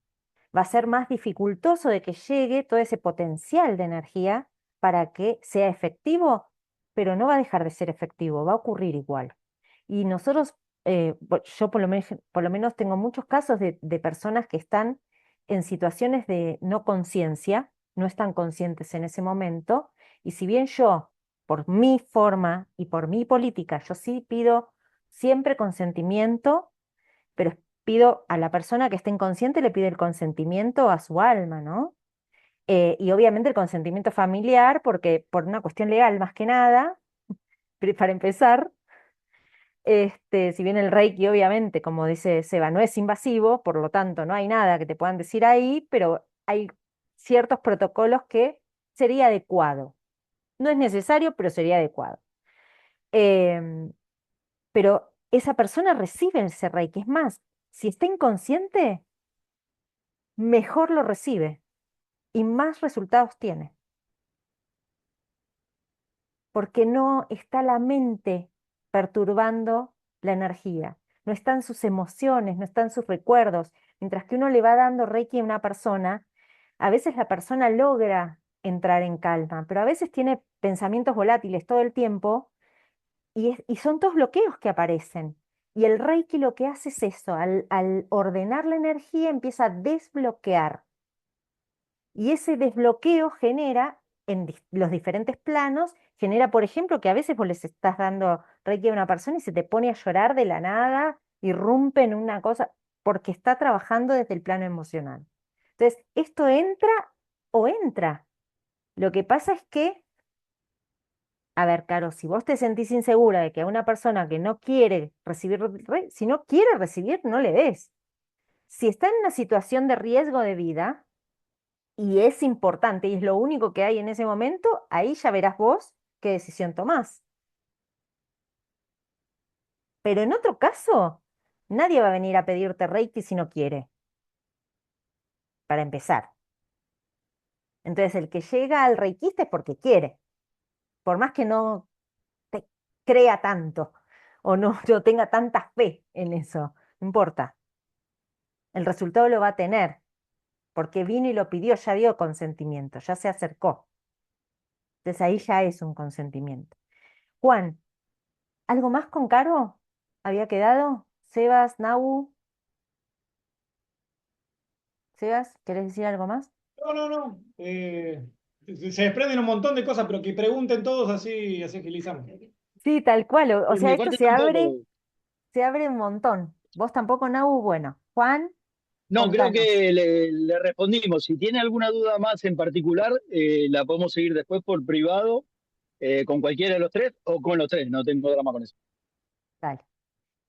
Va a ser más dificultoso de que llegue todo ese potencial de energía para que sea efectivo, pero no va a dejar de ser efectivo, va a ocurrir igual. Y nosotros, yo por lo menos tengo muchos casos de personas que están en situaciones de no conciencia, no están conscientes en ese momento, y si bien yo, por mi forma y por mi política, yo sí pido siempre consentimiento, pero pido a la persona que esté inconsciente, le pido el consentimiento a su alma, ¿no? Y obviamente el consentimiento familiar, porque por una cuestión legal más que nada, para empezar, si bien el Reiki obviamente, como dice Seba, no es invasivo, por lo tanto no hay nada que te puedan decir ahí, pero hay ciertos protocolos que sería adecuado. No es necesario, pero sería adecuado. Em, pero esa persona recibe ese Reiki. Es más, si está inconsciente, mejor lo recibe y más resultados tiene, porque no está la mente perturbando la energía, no están sus emociones, no están sus recuerdos. Mientras que uno le va dando Reiki a una persona, a veces la persona logra entrar en calma, pero a veces tiene pensamientos volátiles todo el tiempo y son todos bloqueos que aparecen. Y el Reiki lo que hace es eso, al ordenar la energía empieza a desbloquear. Y ese desbloqueo genera en los diferentes planos, genera, por ejemplo, que a veces vos les estás dando Reiki a una persona y se te pone a llorar de la nada, irrumpe en una cosa, porque está trabajando desde el plano emocional. Entonces, esto entra o entra. Lo que pasa es que, a ver, Caro, si vos te sentís insegura de que a una persona que no quiere recibir, si no quiere recibir, no le des. Si está en una situación de riesgo de vida, y es importante y es lo único que hay en ese momento, ahí ya verás vos qué decisión tomás. Pero en otro caso, nadie va a venir a pedirte Reiki si no quiere, para empezar. Entonces, el que llega al reikista es porque quiere, por más que no te crea tanto o no, no tenga tanta fe en eso, no importa. El resultado lo va a tener, porque vino y lo pidió, ya dio consentimiento, ya se acercó. Entonces ahí ya es un consentimiento. Juan, ¿algo más con Caro? ¿Había quedado? Sebas, Nau, Sebas, ¿querés decir algo más? No, no, no. Se desprenden un montón de cosas, pero que pregunten todos así agilizamos. Sí, tal cual. O Por sea, mi esto parte tampoco. se abre un montón. Vos tampoco, Nau, bueno. Juan, No, creo contanos. que le respondimos. Si tiene alguna duda más en particular, la podemos seguir después por privado, con cualquiera de los tres o con los tres. No tengo drama con eso. Dale.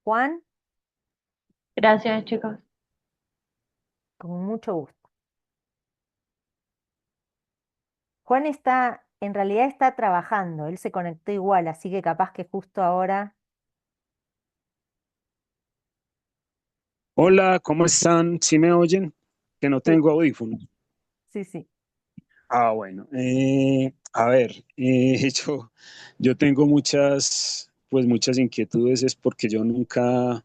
Juan, Gracias, chicos. con mucho gusto. Juan está, en realidad está trabajando, él se conectó igual, así que capaz que justo ahora. Hola, ¿cómo están? ¿Sí me oyen? Que no Sí, tengo audífonos. sí, sí. Ah, bueno. A ver, yo tengo muchas inquietudes, es porque yo nunca, o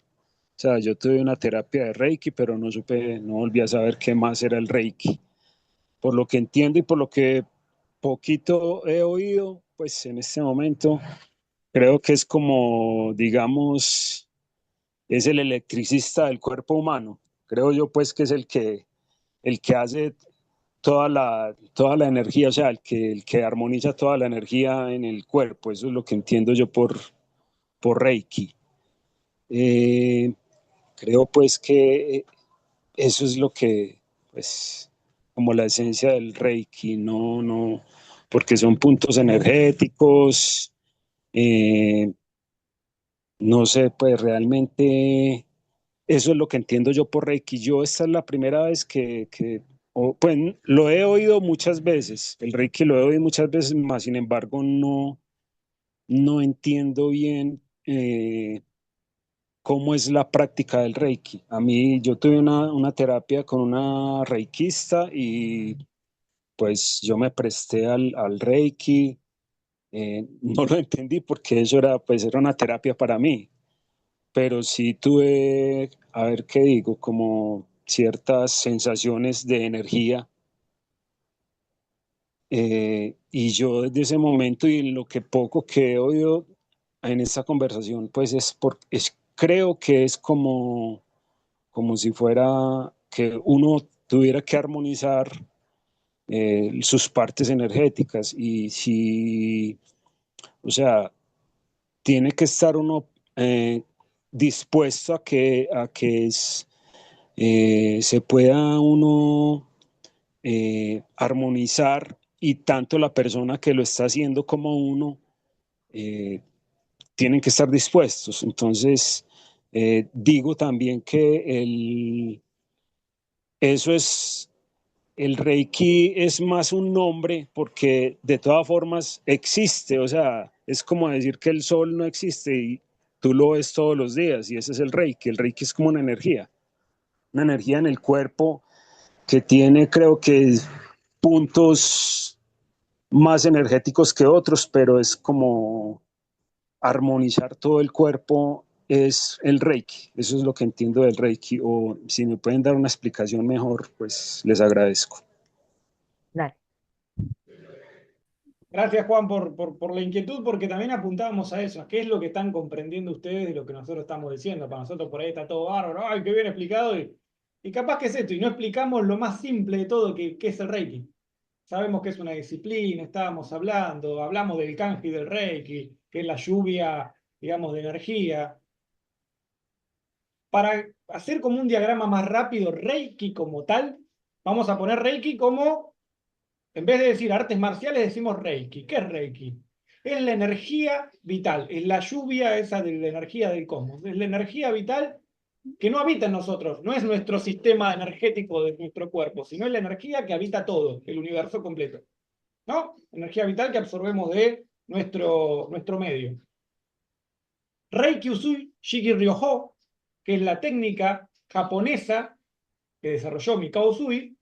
sea, yo tuve una terapia de Reiki, pero no volví a saber qué más era el Reiki. Por lo que entiendo y por lo que poquito he oído, pues en este momento creo que es como, digamos, es el electricista del cuerpo humano. Creo yo, pues, que es el que hace toda la energía, o sea, el que armoniza toda la energía en el cuerpo. Eso es lo que entiendo yo por Reiki. Eh, Creo pues que eso es lo que, pues, como la esencia del Reiki, no, porque son puntos energéticos, eh, no sé, pues realmente eso es lo que entiendo yo por Reiki. Yo esta es la primera vez pues lo he oído muchas veces, el Reiki lo he oído muchas veces, más sin embargo no entiendo bien cómo es la práctica del Reiki. A mí yo tuve una terapia con una reikista y pues yo me presté al Reiki. No lo entendí porque eso era una terapia para mí, pero sí tuve, a ver qué digo, como ciertas sensaciones de energía. Y yo desde ese momento y en lo que poco que he oído en esta conversación, pues creo que es como si fuera que uno tuviera que armonizar sus partes energéticas y si, o sea, tiene que estar uno dispuesto a que se pueda uno armonizar y tanto la persona que lo está haciendo como uno eh, tienen que estar dispuestos. Entonces, digo también que eso es, el Reiki es más un nombre porque de todas formas existe, o sea, es como decir que el sol no existe y tú lo ves todos los días y ese es el Reiki. El Reiki es como una energía en el cuerpo que tiene, creo que, puntos más energéticos que otros, pero es como armonizar todo el cuerpo es el Reiki. Eso es lo que entiendo del Reiki. O si me pueden dar una explicación mejor, pues les agradezco. Dale. Gracias, Juan, por la inquietud, porque también apuntábamos a eso, a qué es lo que están comprendiendo ustedes de lo que nosotros estamos diciendo. Para nosotros por ahí está todo bárbaro, ¡ay, qué bien explicado! Y capaz que es esto, y no explicamos lo más simple de todo, que es el Reiki. Sabemos que es una disciplina, estábamos hablamos del kanji del Reiki, que es la lluvia, digamos, de energía. Para hacer como un diagrama más rápido, Reiki como tal, vamos a poner Reiki como, en vez de decir artes marciales, decimos Reiki. ¿Qué es Reiki? Es la energía vital, es la lluvia esa de la energía del cosmos, es la energía vital que no habita en nosotros, no es nuestro sistema energético de nuestro cuerpo, sino es la energía que habita todo, el universo completo. ¿No? Energía vital que absorbemos de nuestro medio. Reiki Usui Shiki Ryoho, que es la técnica japonesa que desarrolló Mikao Usui,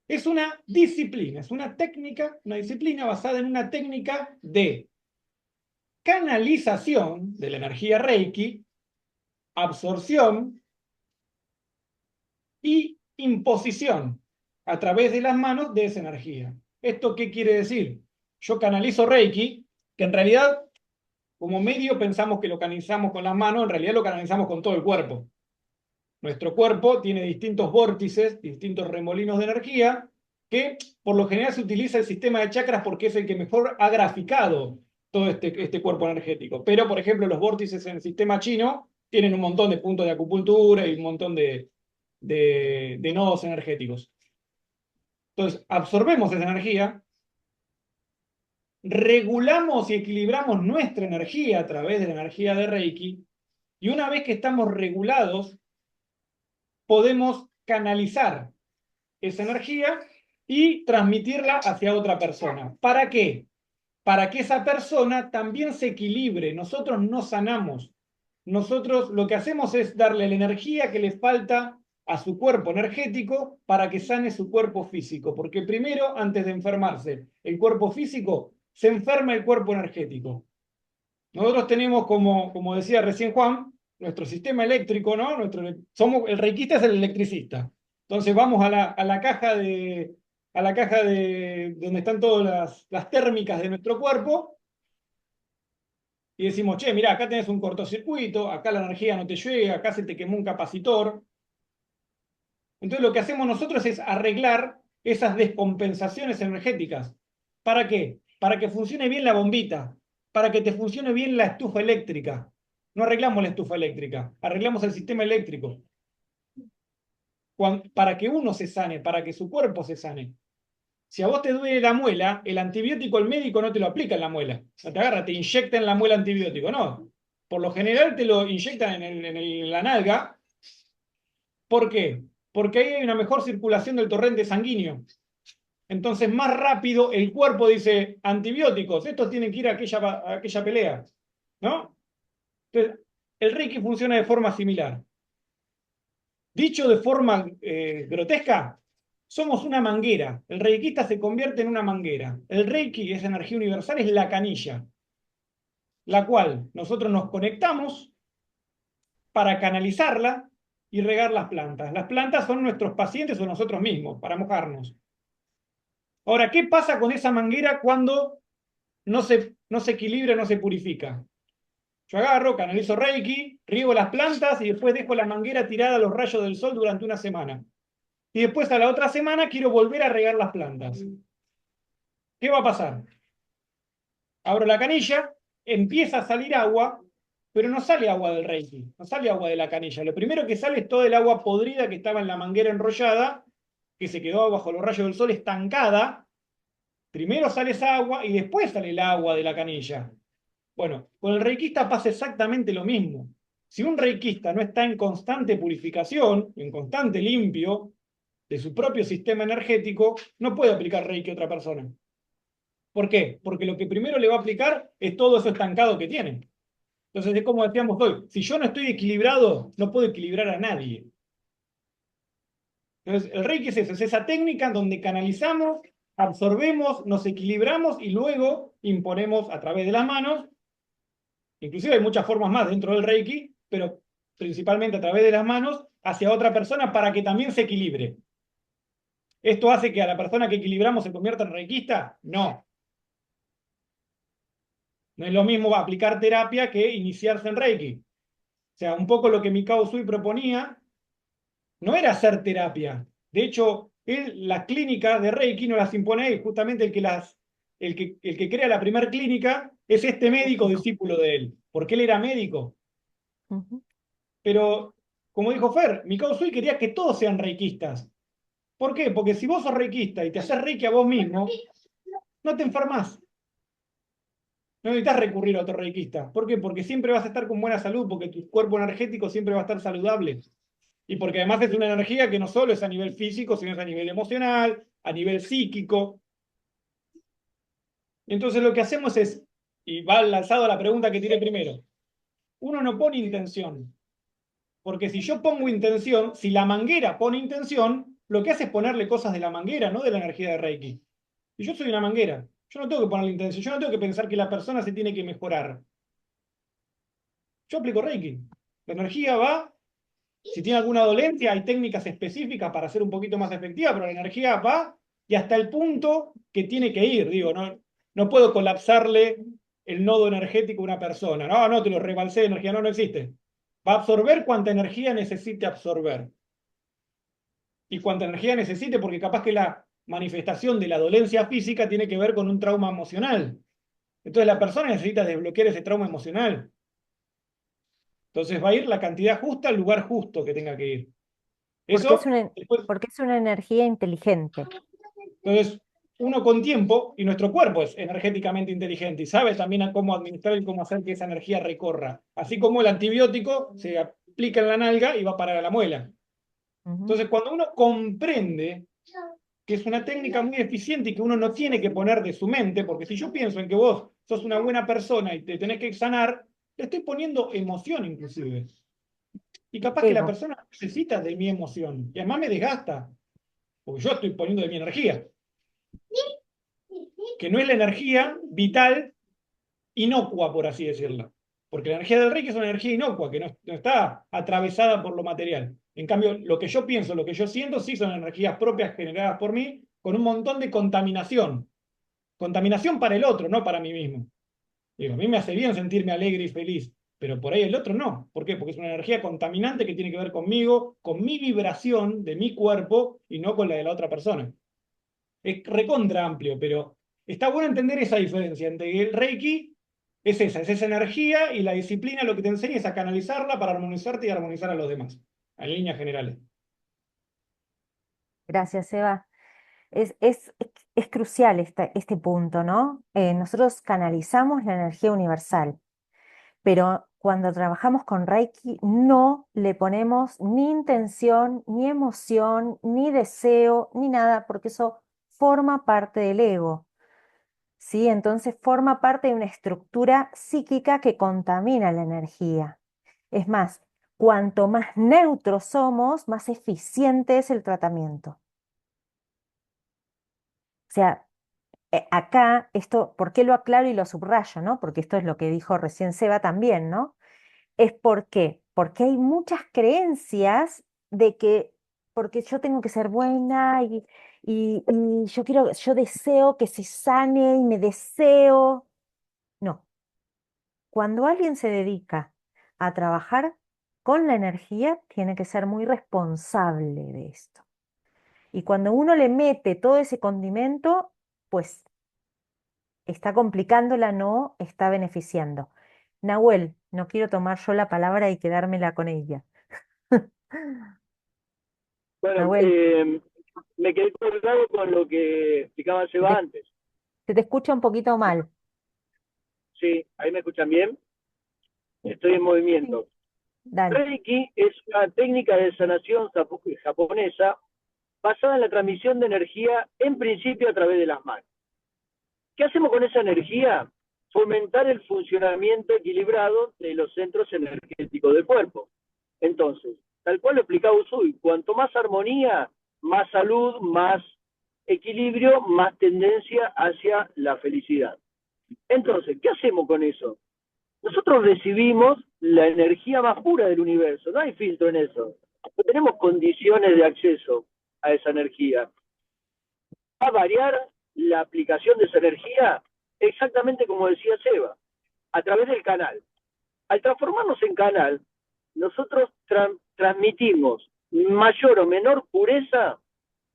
es una disciplina, es una técnica, una disciplina basada en una técnica de canalización de la energía Reiki, absorción y imposición a través de las manos de esa energía. ¿Esto qué quiere decir? Yo canalizo Reiki, que en realidad como medio pensamos que lo canalizamos con las manos, en realidad lo canalizamos con todo el cuerpo. Nuestro cuerpo tiene distintos vórtices, distintos remolinos de energía, que por lo general se utiliza el sistema de chakras porque es el que mejor ha graficado todo este cuerpo energético. Pero, por ejemplo, los vórtices en el sistema chino tienen un montón de puntos de acupuntura y un montón de nodos energéticos. Entonces, absorbemos esa energía, regulamos y equilibramos nuestra energía a través de la energía de Reiki, y una vez que estamos regulados, podemos canalizar esa energía y transmitirla hacia otra persona. ¿Para qué? Para que esa persona también se equilibre. Nosotros no sanamos. Nosotros lo que hacemos es darle la energía que le falta a su cuerpo energético para que sane su cuerpo físico. Porque primero, antes de enfermarse el cuerpo físico, se enferma el cuerpo energético. Nosotros tenemos, como decía recién Juan, nuestro sistema eléctrico, ¿no? El reikista es el electricista. Entonces vamos a la caja de donde están todas las térmicas de nuestro cuerpo y decimos, che, mirá, acá tenés un cortocircuito, acá la energía no te llega, acá se te quemó un capacitor. Entonces lo que hacemos nosotros es arreglar esas descompensaciones energéticas. ¿Para qué? Para que funcione bien la bombita, para que te funcione bien la estufa eléctrica. No arreglamos la estufa eléctrica, arreglamos el sistema eléctrico. Para que uno se sane, para que su cuerpo se sane. Si a vos te duele la muela, el antibiótico el médico no te lo aplica en la muela. No te agarra, te inyecta en la muela antibiótico. No. Por lo general te lo inyectan en la nalga. ¿Por qué? Porque ahí hay una mejor circulación del torrente sanguíneo. Entonces, más rápido el cuerpo dice, antibióticos, estos tienen que ir a aquella pelea. ¿No? Entonces, el Reiki funciona de forma similar. Dicho de forma grotesca, somos una manguera. El reikista se convierte en una manguera. El Reiki, esa energía universal, es la canilla, la cual nosotros nos conectamos para canalizarla y regar las plantas. Las plantas son nuestros pacientes o nosotros mismos, para mojarnos. Ahora, ¿qué pasa con esa manguera cuando no se equilibra, no se purifica? Yo agarro, canalizo Reiki, riego las plantas y después dejo la manguera tirada a los rayos del sol durante una semana. Y después a la otra semana quiero volver a regar las plantas. ¿Qué va a pasar? Abro la canilla, empieza a salir agua, pero no sale agua del Reiki, no sale agua de la canilla. Lo primero que sale es todo el agua podrida que estaba en la manguera enrollada, que se quedó bajo los rayos del sol estancada. Primero sale esa agua y después sale el agua de la canilla. Bueno, con el reikista pasa exactamente lo mismo. Si un reikista no está en constante purificación, en constante limpio de su propio sistema energético, no puede aplicar reiki a otra persona. ¿Por qué? Porque lo que primero le va a aplicar es todo eso estancado que tiene. Entonces, es como decíamos hoy, si yo no estoy equilibrado, no puedo equilibrar a nadie. Entonces, el reiki es eso, es esa técnica donde canalizamos, absorbemos, nos equilibramos y luego imponemos a través de las manos Inclusive hay muchas formas más dentro del Reiki, pero principalmente a través de las manos, hacia otra persona para que también se equilibre. ¿Esto hace que a la persona que equilibramos se convierta en reikista? No. No es lo mismo aplicar terapia que iniciarse en Reiki. O sea, un poco lo que Mikao Usui proponía no era hacer terapia. De hecho, las clínicas de Reiki no las impone él. Justamente el que crea la primera clínica es este médico discípulo de él, porque él era médico. Ujú. Pero, como dijo Fer, Mikao Usui quería que todos sean reikistas. ¿Por qué? Porque si vos sos reikista y te haces reiki a vos mismo, no te enfermas. No necesitas recurrir a otro reikista. ¿Por qué? Porque siempre vas a estar con buena salud, porque tu cuerpo energético siempre va a estar saludable. Y porque además es una energía que no solo es a nivel físico, sino es a nivel emocional, a nivel psíquico. Y entonces lo que hacemos es, y va lanzado a la pregunta que tiré primero, uno no pone intención. Porque si yo pongo intención, si la manguera pone intención, lo que hace es ponerle cosas de la manguera, no de la energía de Reiki. Y yo soy una manguera. Yo no tengo que ponerle intención, yo no tengo que pensar que la persona se tiene que mejorar. Yo aplico Reiki. La energía va, si tiene alguna dolencia, hay técnicas específicas para hacer un poquito más efectiva, pero la energía va y hasta el punto que tiene que ir. Digo, no puedo colapsarle el nodo energético a una persona. No, te lo rebalsé de energía, no existe. Va a absorber cuanta energía necesite absorber. Y cuanta energía necesite, porque capaz que la manifestación de la dolencia física tiene que ver con un trauma emocional. Entonces la persona necesita desbloquear ese trauma emocional. Entonces va a ir la cantidad justa al lugar justo que tenga que ir. Porque es Eso, después, porque es una energía inteligente. entonces, uno con tiempo, y nuestro cuerpo es energéticamente inteligente y sabe también a cómo administrar y cómo hacer que esa energía recorra. Así como el antibiótico se aplica en la nalga y va a parar a la muela. Ujú. Entonces, cuando uno comprende que es una técnica muy eficiente y que uno no tiene que poner de su mente, porque si yo pienso en que vos sos una buena persona y te tenés que sanar, le estoy poniendo emoción inclusive. Y capaz que la Ego. persona necesita de mi emoción. Y además me desgasta. Porque yo estoy poniendo de mi energía. Que no es la energía vital inocua, por así decirlo. Porque la energía del Reiki es una energía inocua, que no está atravesada por lo material. En cambio, lo que yo pienso, lo que yo siento, sí son energías propias generadas por mí, con un montón de contaminación. Contaminación para el otro, no para mí mismo. Digo, a mí me hace bien sentirme alegre y feliz, pero por ahí el otro no. ¿Por qué? Porque es una energía contaminante que tiene que ver conmigo, con mi vibración de mi cuerpo y no con la de la otra persona. Es recontra amplio, pero está bueno entender esa diferencia entre que el Reiki es esa energía y la disciplina lo que te enseña es a canalizarla para armonizarte y armonizar a los demás, en líneas generales. Gracias, Eva. Es crucial este punto, ¿no? Nosotros canalizamos la energía universal, pero cuando trabajamos con Reiki no le ponemos ni intención, ni emoción, ni deseo, ni nada, porque eso forma parte del ego, ¿sí? Entonces forma parte de una estructura psíquica que contamina la energía. Es más, cuanto más neutros somos, más eficiente es el tratamiento. O sea, acá, esto, ¿por qué lo aclaro y lo subrayo, no? Porque esto es lo que dijo recién Seba también, ¿no? Es porque hay muchas creencias de que, porque yo tengo que ser buena y yo deseo que se sane y me deseo. No, cuando alguien se dedica a trabajar con la energía, tiene que ser muy responsable de esto. Y cuando uno le mete todo ese condimento, pues está complicándola, no está beneficiando. Nahuel, no quiero tomar yo la palabra y quedármela con ella. Bueno, Nahuel, me quedé colgado con lo que explicaba se Seba te, antes. se te escucha un poquito mal. Sí, ahí me escuchan bien. Estoy en Sí. movimiento. Dale. Reiki es una técnica de sanación japonesa basada en la transmisión de energía, en principio a través de las manos. ¿Qué hacemos con esa energía? Fomentar el funcionamiento equilibrado de los centros energéticos del cuerpo. Entonces, tal cual lo explicaba Usui, cuanto más armonía, más salud, más equilibrio, más tendencia hacia la felicidad. Entonces, ¿qué hacemos con eso? Nosotros recibimos la energía más pura del universo, no hay filtro en eso. No tenemos condiciones de acceso a esa energía. Va a variar la aplicación de esa energía exactamente como decía Seba, a través del canal. Al transformarnos en canal, nosotros transmitimos mayor o menor pureza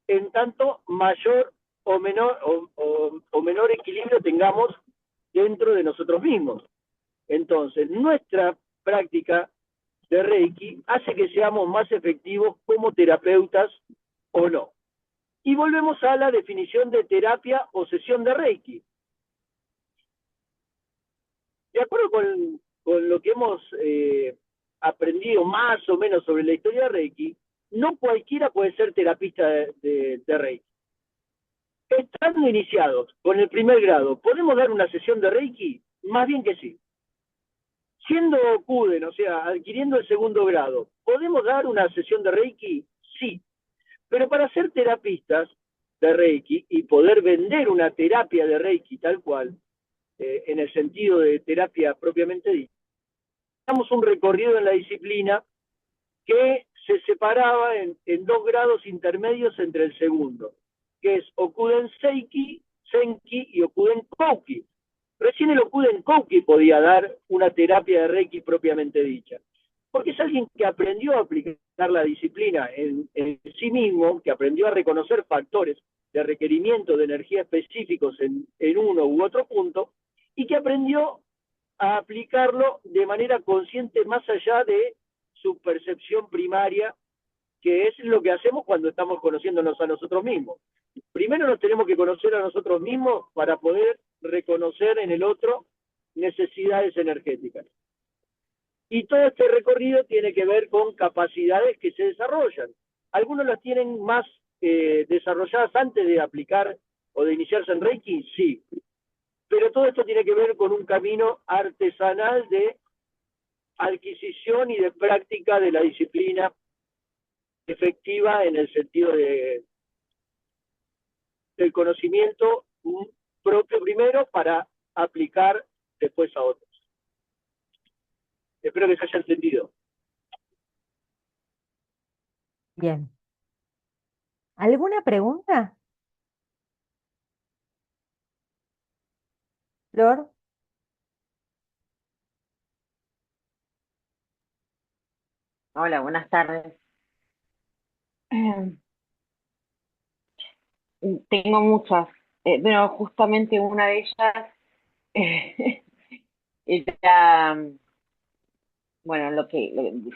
en tanto mayor o menor equilibrio tengamos dentro de nosotros mismos. Entonces, nuestra práctica de Reiki hace que seamos más efectivos como terapeutas o no. Y volvemos a la definición de terapia o sesión de Reiki. De acuerdo con lo que hemos aprendido más o menos sobre la historia de Reiki, no cualquiera puede ser terapista de Reiki. Estando iniciados con el primer grado, ¿podemos dar una sesión de Reiki? Más bien que sí. Siendo Kuden, o sea, adquiriendo el segundo grado, ¿podemos dar una sesión de Reiki? Sí. Pero para ser terapistas de Reiki y poder vender una terapia de Reiki tal cual, en el sentido de terapia propiamente dicha, damos un recorrido en la disciplina que se separaba en 2 grados intermedios entre el segundo, que es Okuden Seiki, Senki y Okuden Kouki. Recién el Okuden Kouki podía dar una terapia de Reiki propiamente dicha, porque es alguien que aprendió a aplicar la disciplina en sí mismo, que aprendió a reconocer factores de requerimiento de energía específicos en uno u otro punto, y que aprendió a aplicarlo de manera consciente más allá de su percepción primaria, que es lo que hacemos cuando estamos conociéndonos a nosotros mismos. Primero nos tenemos que conocer a nosotros mismos para poder reconocer en el otro necesidades energéticas. Y todo este recorrido tiene que ver con capacidades que se desarrollan. Algunos las tienen más desarrolladas antes de aplicar o de iniciarse en Reiki, sí. Pero todo esto tiene que ver con un camino artesanal de adquisición y de práctica de la disciplina efectiva en el sentido del conocimiento propio primero para aplicar después a otros. Espero que se haya entendido. Bien. ¿Alguna pregunta, Flor? Hola, buenas tardes. Tengo muchas, pero justamente una de ellas eh, era, bueno,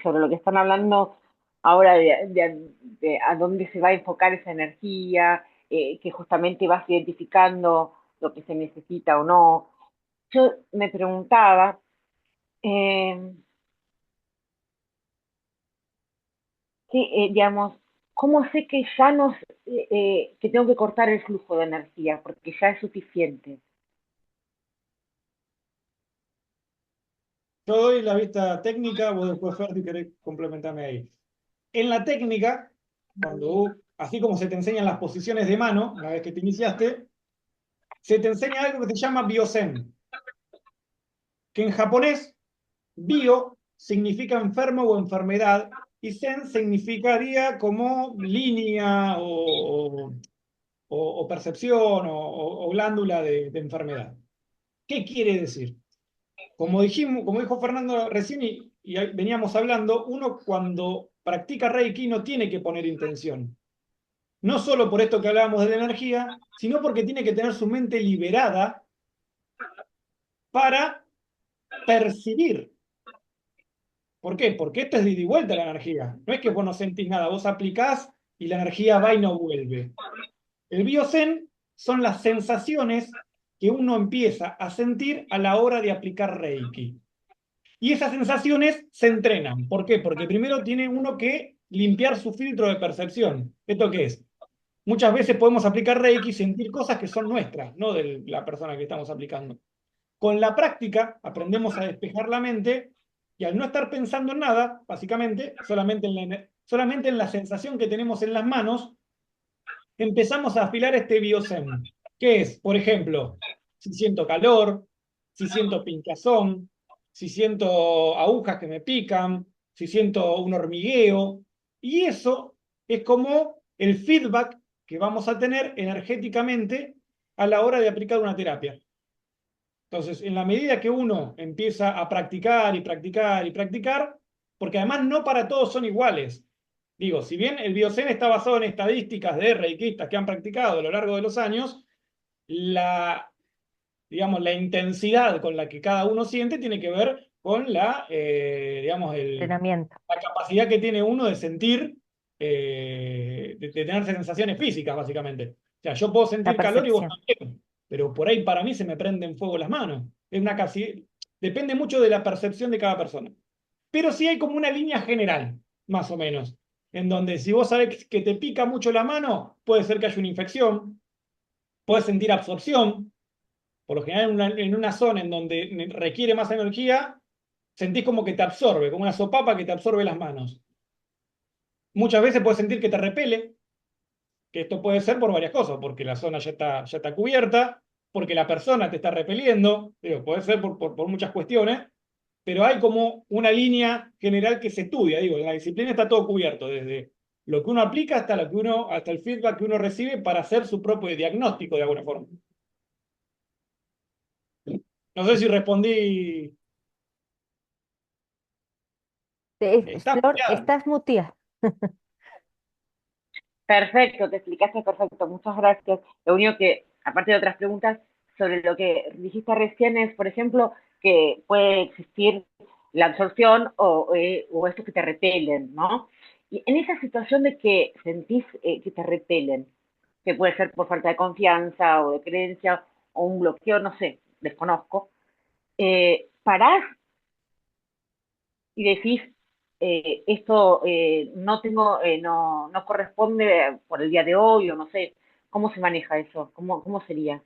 sobre lo que están hablando ahora de a dónde se va a enfocar esa energía, que justamente vas identificando lo que se necesita o no. Yo me preguntaba, eh, digamos, ¿cómo sé que ya no, que tengo que cortar el flujo de energía porque ya es suficiente? Yo doy la vista técnica, vos después, Fer, si querés complementarme ahí. En la técnica, así como se te enseñan las posiciones de mano, una vez que te iniciaste, se te enseña algo que se llama Biosen, que en japonés, bio significa enfermo o enfermedad, y sen significaría como línea o percepción o glándula de enfermedad. ¿Qué quiere decir? Como dijo Fernando recién y veníamos hablando, uno cuando practica Reiki no tiene que poner intención. No solo por esto que hablábamos de la energía, sino porque tiene que tener su mente liberada para percibir. ¿Por qué? Porque esto es de ida y vuelta la energía. No es que vos no sentís nada, vos aplicás y la energía va y no vuelve. El Biosen son las sensaciones que uno empieza a sentir a la hora de aplicar Reiki. Y esas sensaciones se entrenan. ¿Por qué? Porque primero tiene uno que limpiar su filtro de percepción. ¿Esto qué es? Muchas veces podemos aplicar Reiki y sentir cosas que son nuestras, no de la persona que estamos aplicando. Con la práctica aprendemos a despejar la mente y al no estar pensando en nada, básicamente, solamente en la sensación que tenemos en las manos, empezamos a afilar este Biosen. ¿Qué es? Por ejemplo, si siento calor, si siento pinchazón, si siento agujas que me pican, si siento un hormigueo, y eso es como el feedback que vamos a tener energéticamente a la hora de aplicar una terapia. Entonces, en la medida que uno empieza a practicar y practicar y practicar, porque además no para todos son iguales. Digo, si bien el Biosen está basado en estadísticas de reikistas que han practicado a lo largo de los años, la, digamos, la intensidad con la que cada uno siente tiene que ver con digamos, Entrenamiento. la capacidad que tiene uno de sentir, de tener sensaciones físicas, básicamente. O sea, yo puedo La sentir calor y vos percepción. también, pero por ahí para mí se me prenden fuego las manos. Es una casi, depende mucho de la percepción de cada persona. Pero sí hay como una línea general, más o menos, en donde si vos sabés que te pica mucho la mano, puede ser que haya una infección, puedes sentir absorción. Por lo general, en una zona en donde requiere más energía, sentís como que te absorbe, como una sopapa que te absorbe las manos. Muchas veces puedes sentir que te repele, que esto puede ser por varias cosas, porque la zona ya está cubierta, porque la persona te está repeliendo, digo, puede ser por muchas cuestiones, pero hay como una línea general que se estudia, digo, en la disciplina está todo cubierto, desde lo que uno aplica hasta hasta el feedback que uno recibe para hacer su propio diagnóstico de alguna forma. No sé si respondí. Está Flor, muteada. estás muteada. Perfecto, te explicaste perfecto, muchas gracias. Lo único que, aparte de otras preguntas, sobre lo que dijiste recién es, por ejemplo, que puede existir la absorción o estos que te repelen, ¿no? Y en esa situación de que sentís que te repelen, que puede ser por falta de confianza o de creencia o un bloqueo, no sé, desconozco, parás y decís, esto no tengo, no corresponde por el día de hoy, o no sé, ¿cómo se maneja eso? ¿Cómo sería?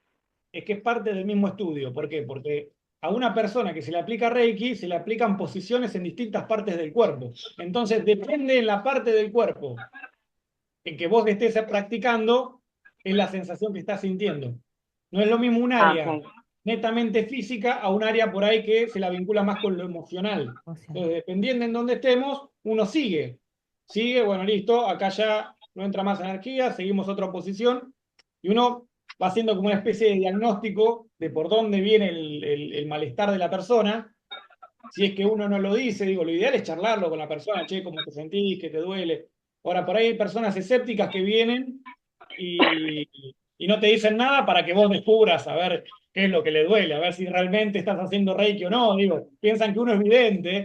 Es que es parte del mismo estudio. ¿Por qué? Porque a una persona que se le aplica Reiki, se le aplican posiciones en distintas partes del cuerpo. Entonces, depende en la parte del cuerpo en que vos estés practicando, es la sensación que estás sintiendo. No es lo mismo un Ah, área ok. netamente física a un área por ahí que se la vincula más con lo emocional. Emocional. Entonces, dependiendo en dónde estemos, uno sigue. Sigue, bueno, listo, acá ya no entra más energía, seguimos otra posición, y uno va haciendo como una especie de diagnóstico de por dónde viene el malestar de la persona. Si es que uno no lo dice, digo, lo ideal es charlarlo con la persona, che, cómo te sentís, qué te duele. Ahora, por ahí hay personas escépticas que vienen y, y no te dicen nada para que vos descubras a ver qué es lo que le duele, a ver si realmente estás haciendo Reiki o no. Digo, piensan que uno es vidente,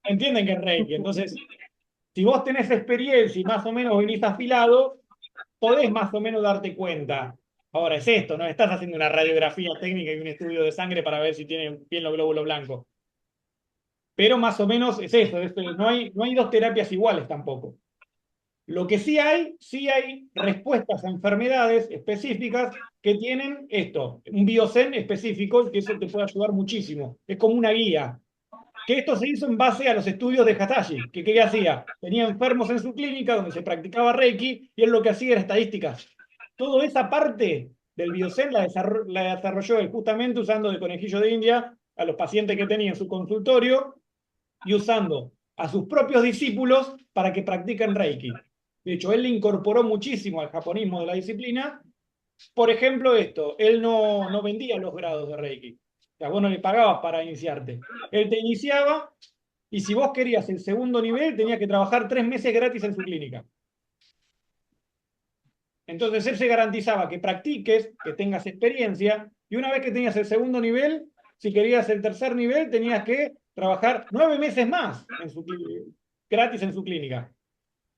entienden que es Reiki. Entonces, si vos tenés experiencia y más o menos venís afilado, podés más o menos darte cuenta. Ahora es esto, no estás haciendo una radiografía técnica y un estudio de sangre para ver si tienen bien los glóbulos blancos. Pero más o menos es eso, no hay dos terapias iguales tampoco. Lo que sí hay respuestas a enfermedades específicas que tienen esto, un biosen específico, que eso te puede ayudar muchísimo. Es como una guía. Que esto se hizo en base a los estudios de Hatashi, que ¿qué hacía? Tenía enfermos en su clínica donde se practicaba Reiki y él lo que hacía era estadísticas. Toda esa parte del biosen la desarrolló él justamente usando de conejillo de India a los pacientes que tenía en su consultorio y usando a sus propios discípulos para que practiquen Reiki. De hecho, él le incorporó muchísimo al japonismo de la disciplina. Por ejemplo, él no vendía los grados de Reiki. O sea, vos no le pagabas para iniciarte. Él te iniciaba y si vos querías el segundo nivel, tenías que trabajar 3 meses gratis en su clínica. Entonces él se garantizaba que practiques, que tengas experiencia, y una vez que tenías el segundo nivel, si querías el tercer nivel, tenías que trabajar 9 meses más gratis en su clínica.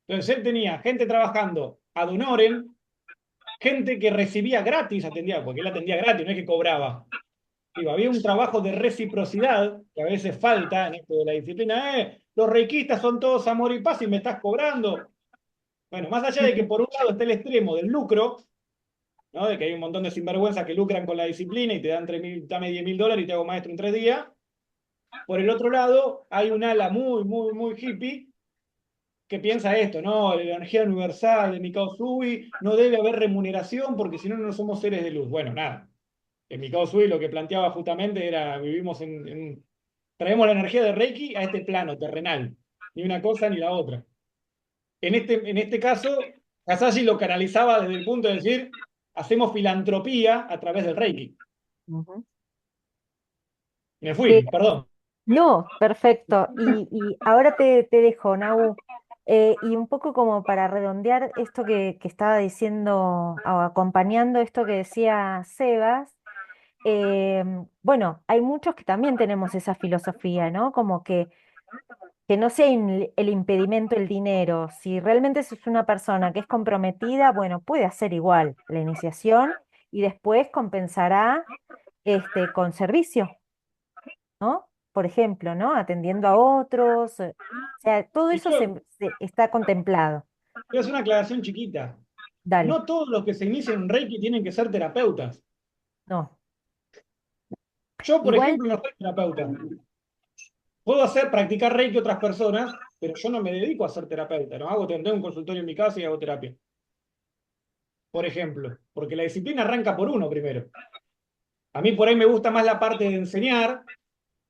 Entonces él tenía gente trabajando ad honorem, gente que recibía gratis, atendía, porque él atendía gratis, no es que cobraba. Digo, había un trabajo de reciprocidad que a veces falta en esto de la disciplina. Los reikistas son todos amor y paz y me estás cobrando. Bueno, más allá de que por un lado está el extremo del lucro, ¿no? De que hay un montón de sinvergüenzas que lucran con la disciplina y te dan 3.000, dame $10.000 y te hago maestro en 3 días. Por el otro lado, hay un ala muy hippie que piensa esto, ¿no? La energía universal de Mikao Usui, no debe haber remuneración porque si no, no somos seres de luz. Bueno, nada. En Mikao Usui lo que planteaba justamente era, vivimos traemos la energía de Reiki a este plano terrenal, ni una cosa ni la otra. En este caso, Hasashi lo canalizaba desde el punto de decir, hacemos filantropía a través del Reiki. Ujú. Me Que fui, perdón. no, perfecto. Y ahora te dejo, Nau. Y un poco como para redondear esto que estaba diciendo, o acompañando esto que decía Sebas, bueno, hay muchos que también tenemos esa filosofía, ¿no? Como que no sea el impedimento el dinero. Si realmente sos una persona que es comprometida, bueno, puede hacer igual la iniciación y después compensará con servicio, ¿no? Por ejemplo, ¿no? Atendiendo a otros. O sea, todo Y eso yo se está contemplado. voy a hacer una aclaración chiquita. Dale. No todos los que se inician en Reiki tienen que ser terapeutas. No. Yo, por Igual, ejemplo, no soy terapeuta. Puedo practicar Reiki a otras personas, pero yo no me dedico a ser terapeuta. No hago, tengo un consultorio en mi casa y hago terapia. Por ejemplo, porque la disciplina arranca por uno primero. A mí por ahí me gusta más la parte de enseñar,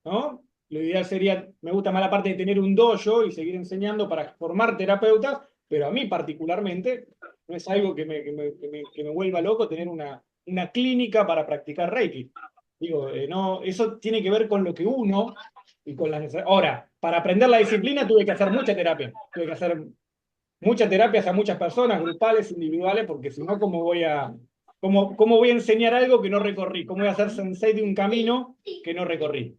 ¿no? Lo ideal sería, me gusta más la parte de tener un dojo y seguir enseñando para formar terapeutas, pero a mí particularmente no es algo que me vuelva loco tener una clínica para practicar Reiki. Digo, no, eso tiene que ver con lo que uno y con las necesidades. Ahora, para aprender la disciplina tuve que hacer mucha terapia, tuve que hacer muchas terapias a muchas personas, grupales, individuales, porque si no, ¿cómo voy a enseñar algo que no recorrí? ¿Cómo voy a hacer sensei de un camino que no recorrí?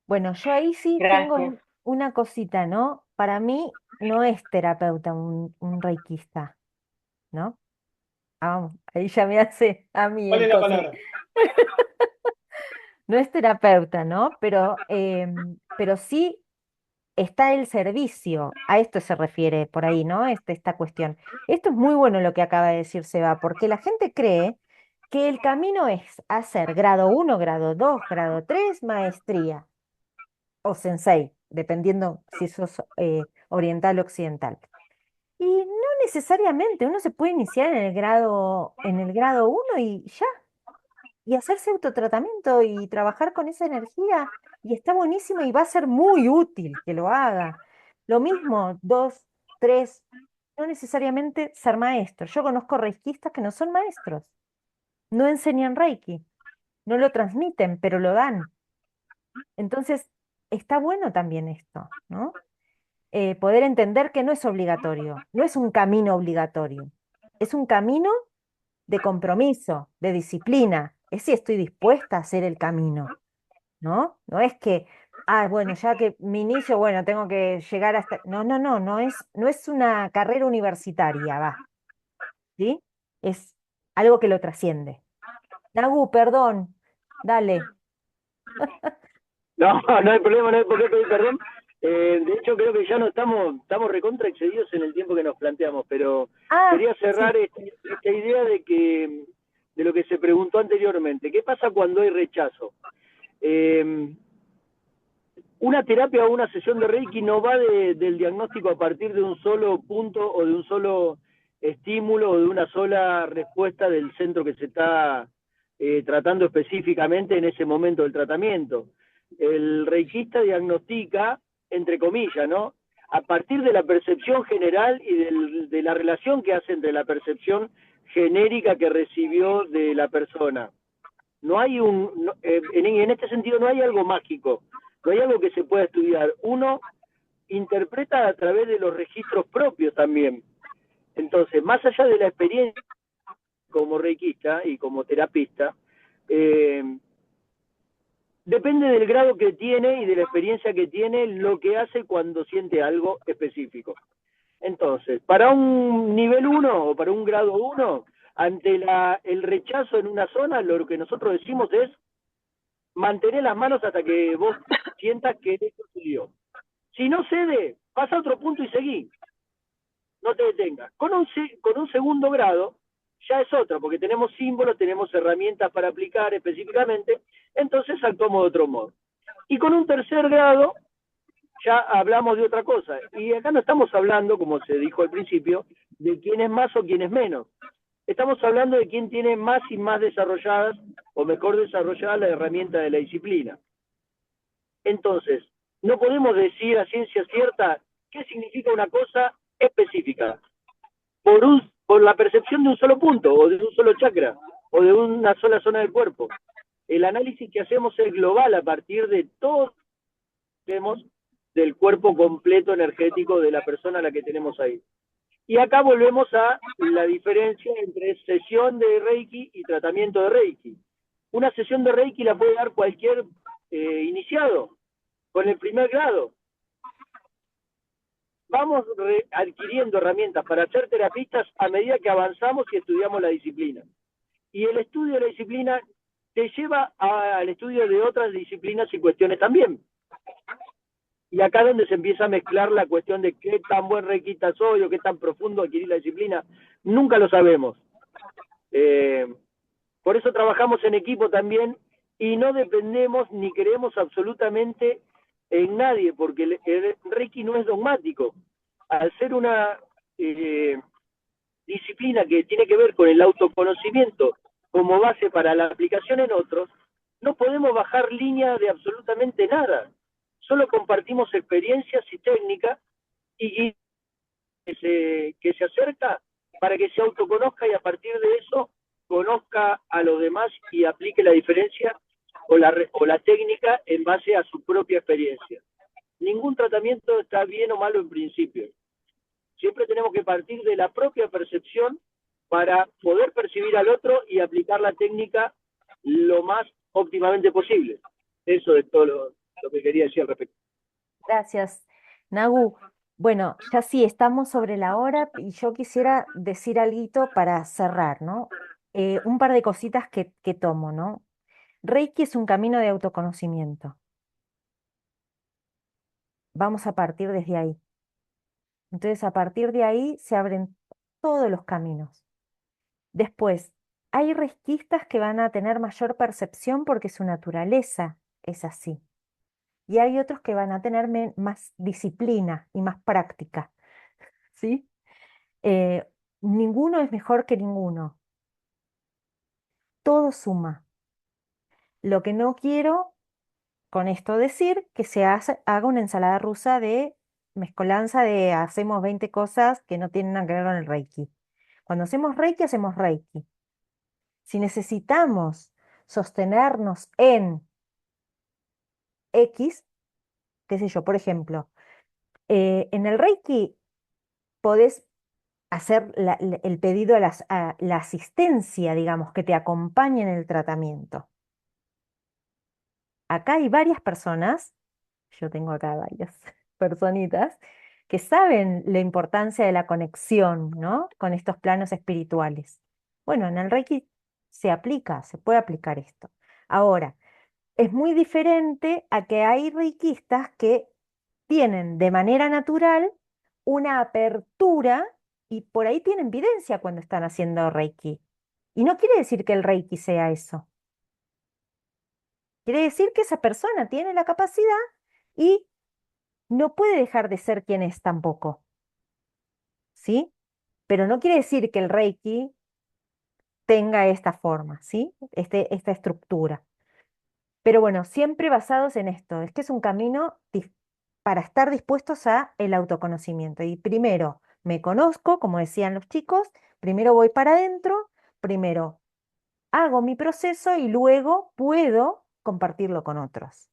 bueno, yo ahí sí tengo Gracias. una cosita, ¿no? Para mí no es terapeuta un reikista, ¿no? Ah, ahí ya me hace a mí ¿Cuál el es la coso. palabra? No es terapeuta, ¿no? Pero sí está el servicio. A esto se refiere por ahí, ¿no? Esta cuestión. Esto es muy bueno lo que acaba de decir Seba, porque la gente cree que el camino es hacer grado 1, grado 2, grado 3, maestría o sensei, dependiendo si sos oriental o occidental. Y no necesariamente, uno se puede iniciar en el grado 1 y ya, y hacerse autotratamiento y trabajar con esa energía, y está buenísimo y va a ser muy útil que lo haga. Lo mismo, 2, 3, no necesariamente ser maestro. Yo conozco reikistas que no son maestros, no enseñan reiki, no lo transmiten, pero lo dan. Entonces, está bueno también esto, ¿no? Poder entender que no es obligatorio, no es un camino obligatorio, es un camino de compromiso, de disciplina, es si estoy dispuesta a hacer el camino, ¿no? No es que, bueno, ya que mi inicio, bueno, tengo que llegar hasta... No, no, no, no es una carrera universitaria, va, ¿sí? Es algo que lo trasciende. Nagu, perdón, dale. No, no hay problema, no hay por qué pedir perdón. De hecho, creo que ya no estamos recontra excedidos en el tiempo que nos planteamos, pero Ah, quería cerrar sí. esta idea de lo que se preguntó anteriormente. ¿Qué pasa cuando hay rechazo? Una terapia o una sesión de Reiki no va del diagnóstico a partir de un solo punto o de un solo estímulo o de una sola respuesta del centro que se está tratando específicamente en ese momento del tratamiento. El reikista diagnostica, entre comillas, ¿no? A partir de la percepción general y de la relación que hace entre la percepción genérica que recibió de la persona. No hay en este sentido no hay algo mágico, no hay algo que se pueda estudiar. Uno interpreta a través de los registros propios también. Entonces, más allá de la experiencia como reikista y como terapista, depende del grado que tiene y de la experiencia que tiene lo que hace cuando siente algo específico. Entonces, para un nivel 1 o para un grado 1, ante el rechazo en una zona, lo que nosotros decimos es mantener las manos hasta que vos sientas que esto sucedió. Si no cede, pasa a otro punto y seguí. No te detengas. Con un segundo grado ya es otro, porque tenemos símbolos, tenemos herramientas para aplicar específicamente, entonces actuamos de otro modo. Y con un tercer grado ya hablamos de otra cosa. Y acá no estamos hablando, como se dijo al principio, de quién es más o quién es menos. Estamos hablando de quién tiene más y más desarrolladas o mejor desarrollada la herramienta de la disciplina. Entonces, no podemos decir a ciencia cierta qué significa una cosa específica por la percepción de un solo punto, o de un solo chakra, o de una sola zona del cuerpo. El análisis que hacemos es global a partir de todo que vemos del cuerpo completo energético de la persona a la que tenemos ahí. Y acá volvemos a la diferencia entre sesión de Reiki y tratamiento de Reiki. Una sesión de Reiki la puede dar cualquier iniciado, con el primer grado. Vamos adquiriendo herramientas para ser terapistas a medida que avanzamos y estudiamos la disciplina. Y el estudio de la disciplina te lleva al estudio de otras disciplinas y cuestiones también. Y acá es donde se empieza a mezclar la cuestión de qué tan buen reikista soy o qué tan profundo adquirir la disciplina. Nunca lo sabemos. Por eso trabajamos en equipo también y no dependemos ni creemos absolutamente en nadie, porque el Reiki no es dogmático. Al ser una disciplina que tiene que ver con el autoconocimiento como base para la aplicación en otros, no podemos bajar línea de absolutamente nada. Solo compartimos experiencias y técnicas y que se acerca para que se autoconozca y a partir de eso conozca a los demás y aplique la diferencia o la técnica en base a su propia experiencia. Ningún tratamiento está bien o malo en principio. Siempre tenemos que partir de la propia percepción para poder percibir al otro y aplicar la técnica lo más óptimamente posible. Eso es todo lo que quería decir al respecto. Gracias, Nagu. Bueno, ya sí, estamos sobre la hora y yo quisiera decir algo para cerrar, ¿no? Un par de cositas que tomo, ¿no? Reiki es un camino de autoconocimiento. Vamos a partir desde ahí. Entonces, a partir de ahí se abren todos los caminos. Después, hay reikistas que van a tener mayor percepción porque su naturaleza es así. Y hay otros que van a tener más disciplina y más práctica, ¿sí? Eh, Ninguno es mejor que ninguno. Todo suma. Lo que no quiero con esto decir que haga una ensalada rusa de mezcolanza de hacemos 20 cosas que no tienen nada que ver con el Reiki. Cuando hacemos Reiki, hacemos Reiki. Si necesitamos sostenernos en X, qué sé yo, por ejemplo, en el Reiki podés hacer el pedido a la asistencia, digamos, que te acompañe en el tratamiento. Acá hay varias personas, yo tengo acá varias personitas, que saben la importancia de la conexión, ¿no? Con estos planos espirituales. Bueno, en el Reiki se puede aplicar esto. Ahora, es muy diferente a que hay reikistas que tienen de manera natural una apertura y por ahí tienen evidencia cuando están haciendo Reiki. Y no quiere decir que el Reiki sea eso. Quiere decir que esa persona tiene la capacidad y no puede dejar de ser quien es tampoco. ¿Sí? Pero no quiere decir que el Reiki tenga esta forma, ¿sí? Esta estructura. Pero bueno, siempre basados en esto, es que es un camino para estar dispuestos a el autoconocimiento. Y primero me conozco, como decían los chicos, primero voy para adentro, primero hago mi proceso y luego puedo compartirlo con otros.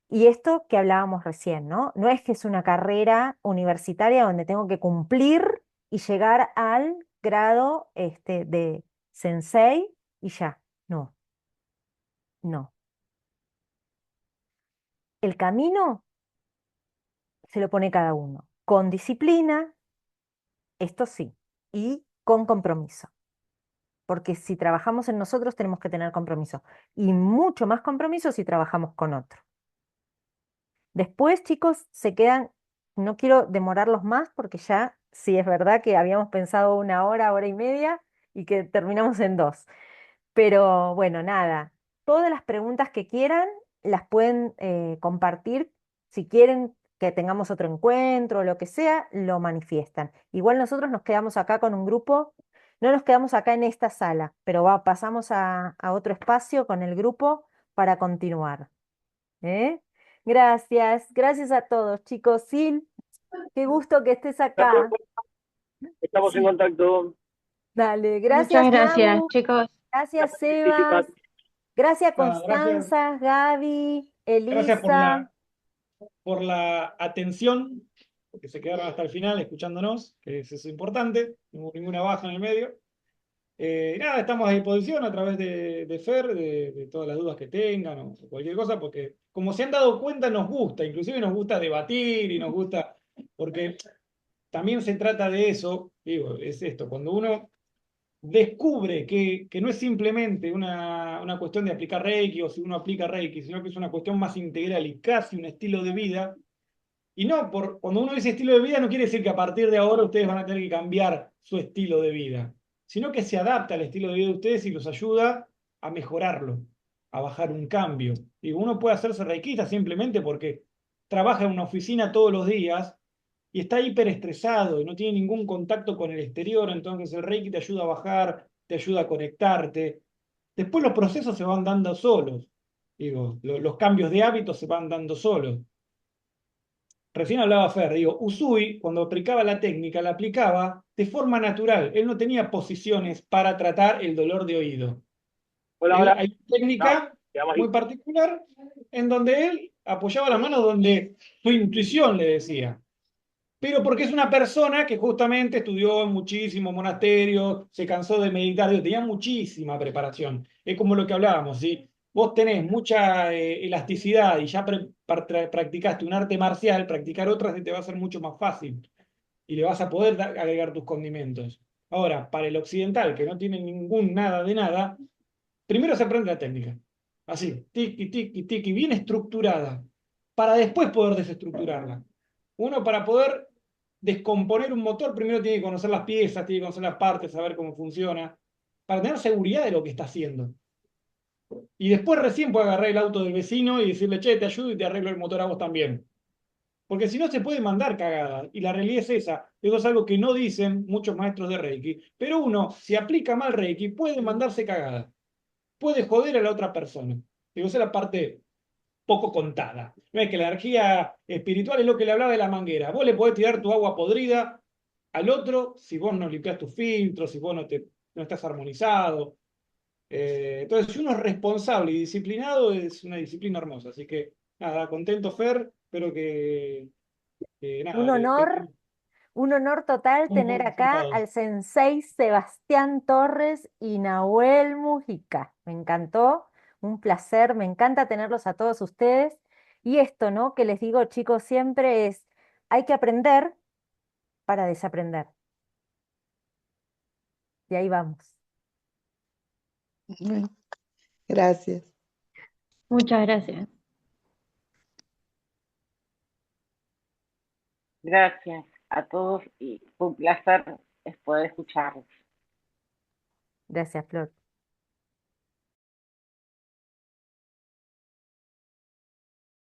Y esto que hablábamos recién, ¿no? No es que es una carrera universitaria donde tengo que cumplir y llegar al grado de sensei y ya. No, no. El camino se lo pone cada uno, con disciplina, esto sí, y con compromiso. Porque si trabajamos en nosotros tenemos que tener compromiso. Y mucho más compromiso si trabajamos con otro. Después, chicos, se quedan, no quiero demorarlos más porque ya, sí es verdad que habíamos pensado una hora, hora y media y que terminamos en 2. Pero bueno, nada, todas las preguntas que quieran las pueden compartir. Si quieren que tengamos otro encuentro o lo que sea, lo manifiestan. Igual nosotros nos quedamos acá con un grupo no nos quedamos acá en esta sala, pero pasamos a otro espacio con el grupo para continuar. ¿Eh? Gracias, gracias a todos, chicos. Sil, qué gusto que estés acá. Estamos en Sí, contacto. dale, Muchas gracias, gracias, Nabu. chicos. Gracias, Participar. Sebas. Gracias, Nada, gracias, Constanza, Gaby, gracias Elisa. por la atención, porque se quedaron hasta el final escuchándonos, que eso es importante, no hubo ninguna baja en el medio. Nada, estamos a disposición a través de Fer, de todas las dudas que tengan o cualquier cosa, porque como se han dado cuenta, nos gusta, inclusive nos gusta debatir y nos gusta, porque también se trata de eso, digo, es esto, cuando uno descubre que no es simplemente una cuestión de aplicar Reiki o si uno aplica Reiki, sino que es una cuestión más integral y casi un estilo de vida. Y no, cuando uno dice estilo de vida no quiere decir que a partir de ahora ustedes van a tener que cambiar su estilo de vida, sino que se adapta al estilo de vida de ustedes y los ayuda a mejorarlo, a bajar un cambio. Y uno puede hacerse reikista simplemente porque trabaja en una oficina todos los días y está hiperestresado y no tiene ningún contacto con el exterior, entonces el Reiki te ayuda a bajar, te ayuda a conectarte. Después los procesos se van dando solos, digo, los cambios de hábitos se van dando solos. Recién hablaba Fer, digo, Usui, cuando aplicaba la técnica, la aplicaba de forma natural. Él no tenía posiciones para tratar el dolor de oído. Hola, hola. Hay una No, técnica quedamos muy ahí. particular en donde él apoyaba la mano donde su intuición le decía. Pero porque es una persona que justamente estudió en muchísimos monasterios, se cansó de meditar, digo, tenía muchísima preparación. Es como lo que hablábamos, ¿sí? Vos tenés mucha elasticidad y ya practicaste un arte marcial, practicar otras te va a ser mucho más fácil y le vas a poder agregar tus condimentos. Ahora, para el occidental, que no tiene ningún nada de nada, primero se aprende la técnica, así, tiki, tiki, tiki, bien estructurada, para después poder desestructurarla. Uno para poder descomponer un motor, primero tiene que conocer las piezas, tiene que conocer las partes, saber cómo funciona, para tener seguridad de lo que está haciendo. Y después recién puede agarrar el auto del vecino y decirle, che, te ayudo y te arreglo el motor a vos también. Porque si no se puede mandar cagada. Y la realidad es esa. Eso es algo que no dicen muchos maestros de Reiki. Pero uno, si aplica mal Reiki, puede mandarse cagada. Puede joder a la otra persona. Digo, esa es la parte poco contada. No es que la energía espiritual es lo que le hablaba de la manguera. Vos le podés tirar tu agua podrida al otro si vos no limpias tus filtros, si vos no estás armonizado. Entonces, si uno es responsable y disciplinado, es una disciplina hermosa. Así que, nada, contento, Fer. Espero Un nada, honor, un honor total tengamos tener acá resultados. al sensei Sebastián Torres y Nahuel Mujica. Me encantó, un placer, me encanta tenerlos a todos ustedes. Y esto, ¿no? Que les digo, chicos, siempre es, hay que aprender para desaprender. Y ahí vamos. Bueno, gracias. Muchas gracias. Gracias a todos y fue un placer poder escucharlos. Gracias, Flor.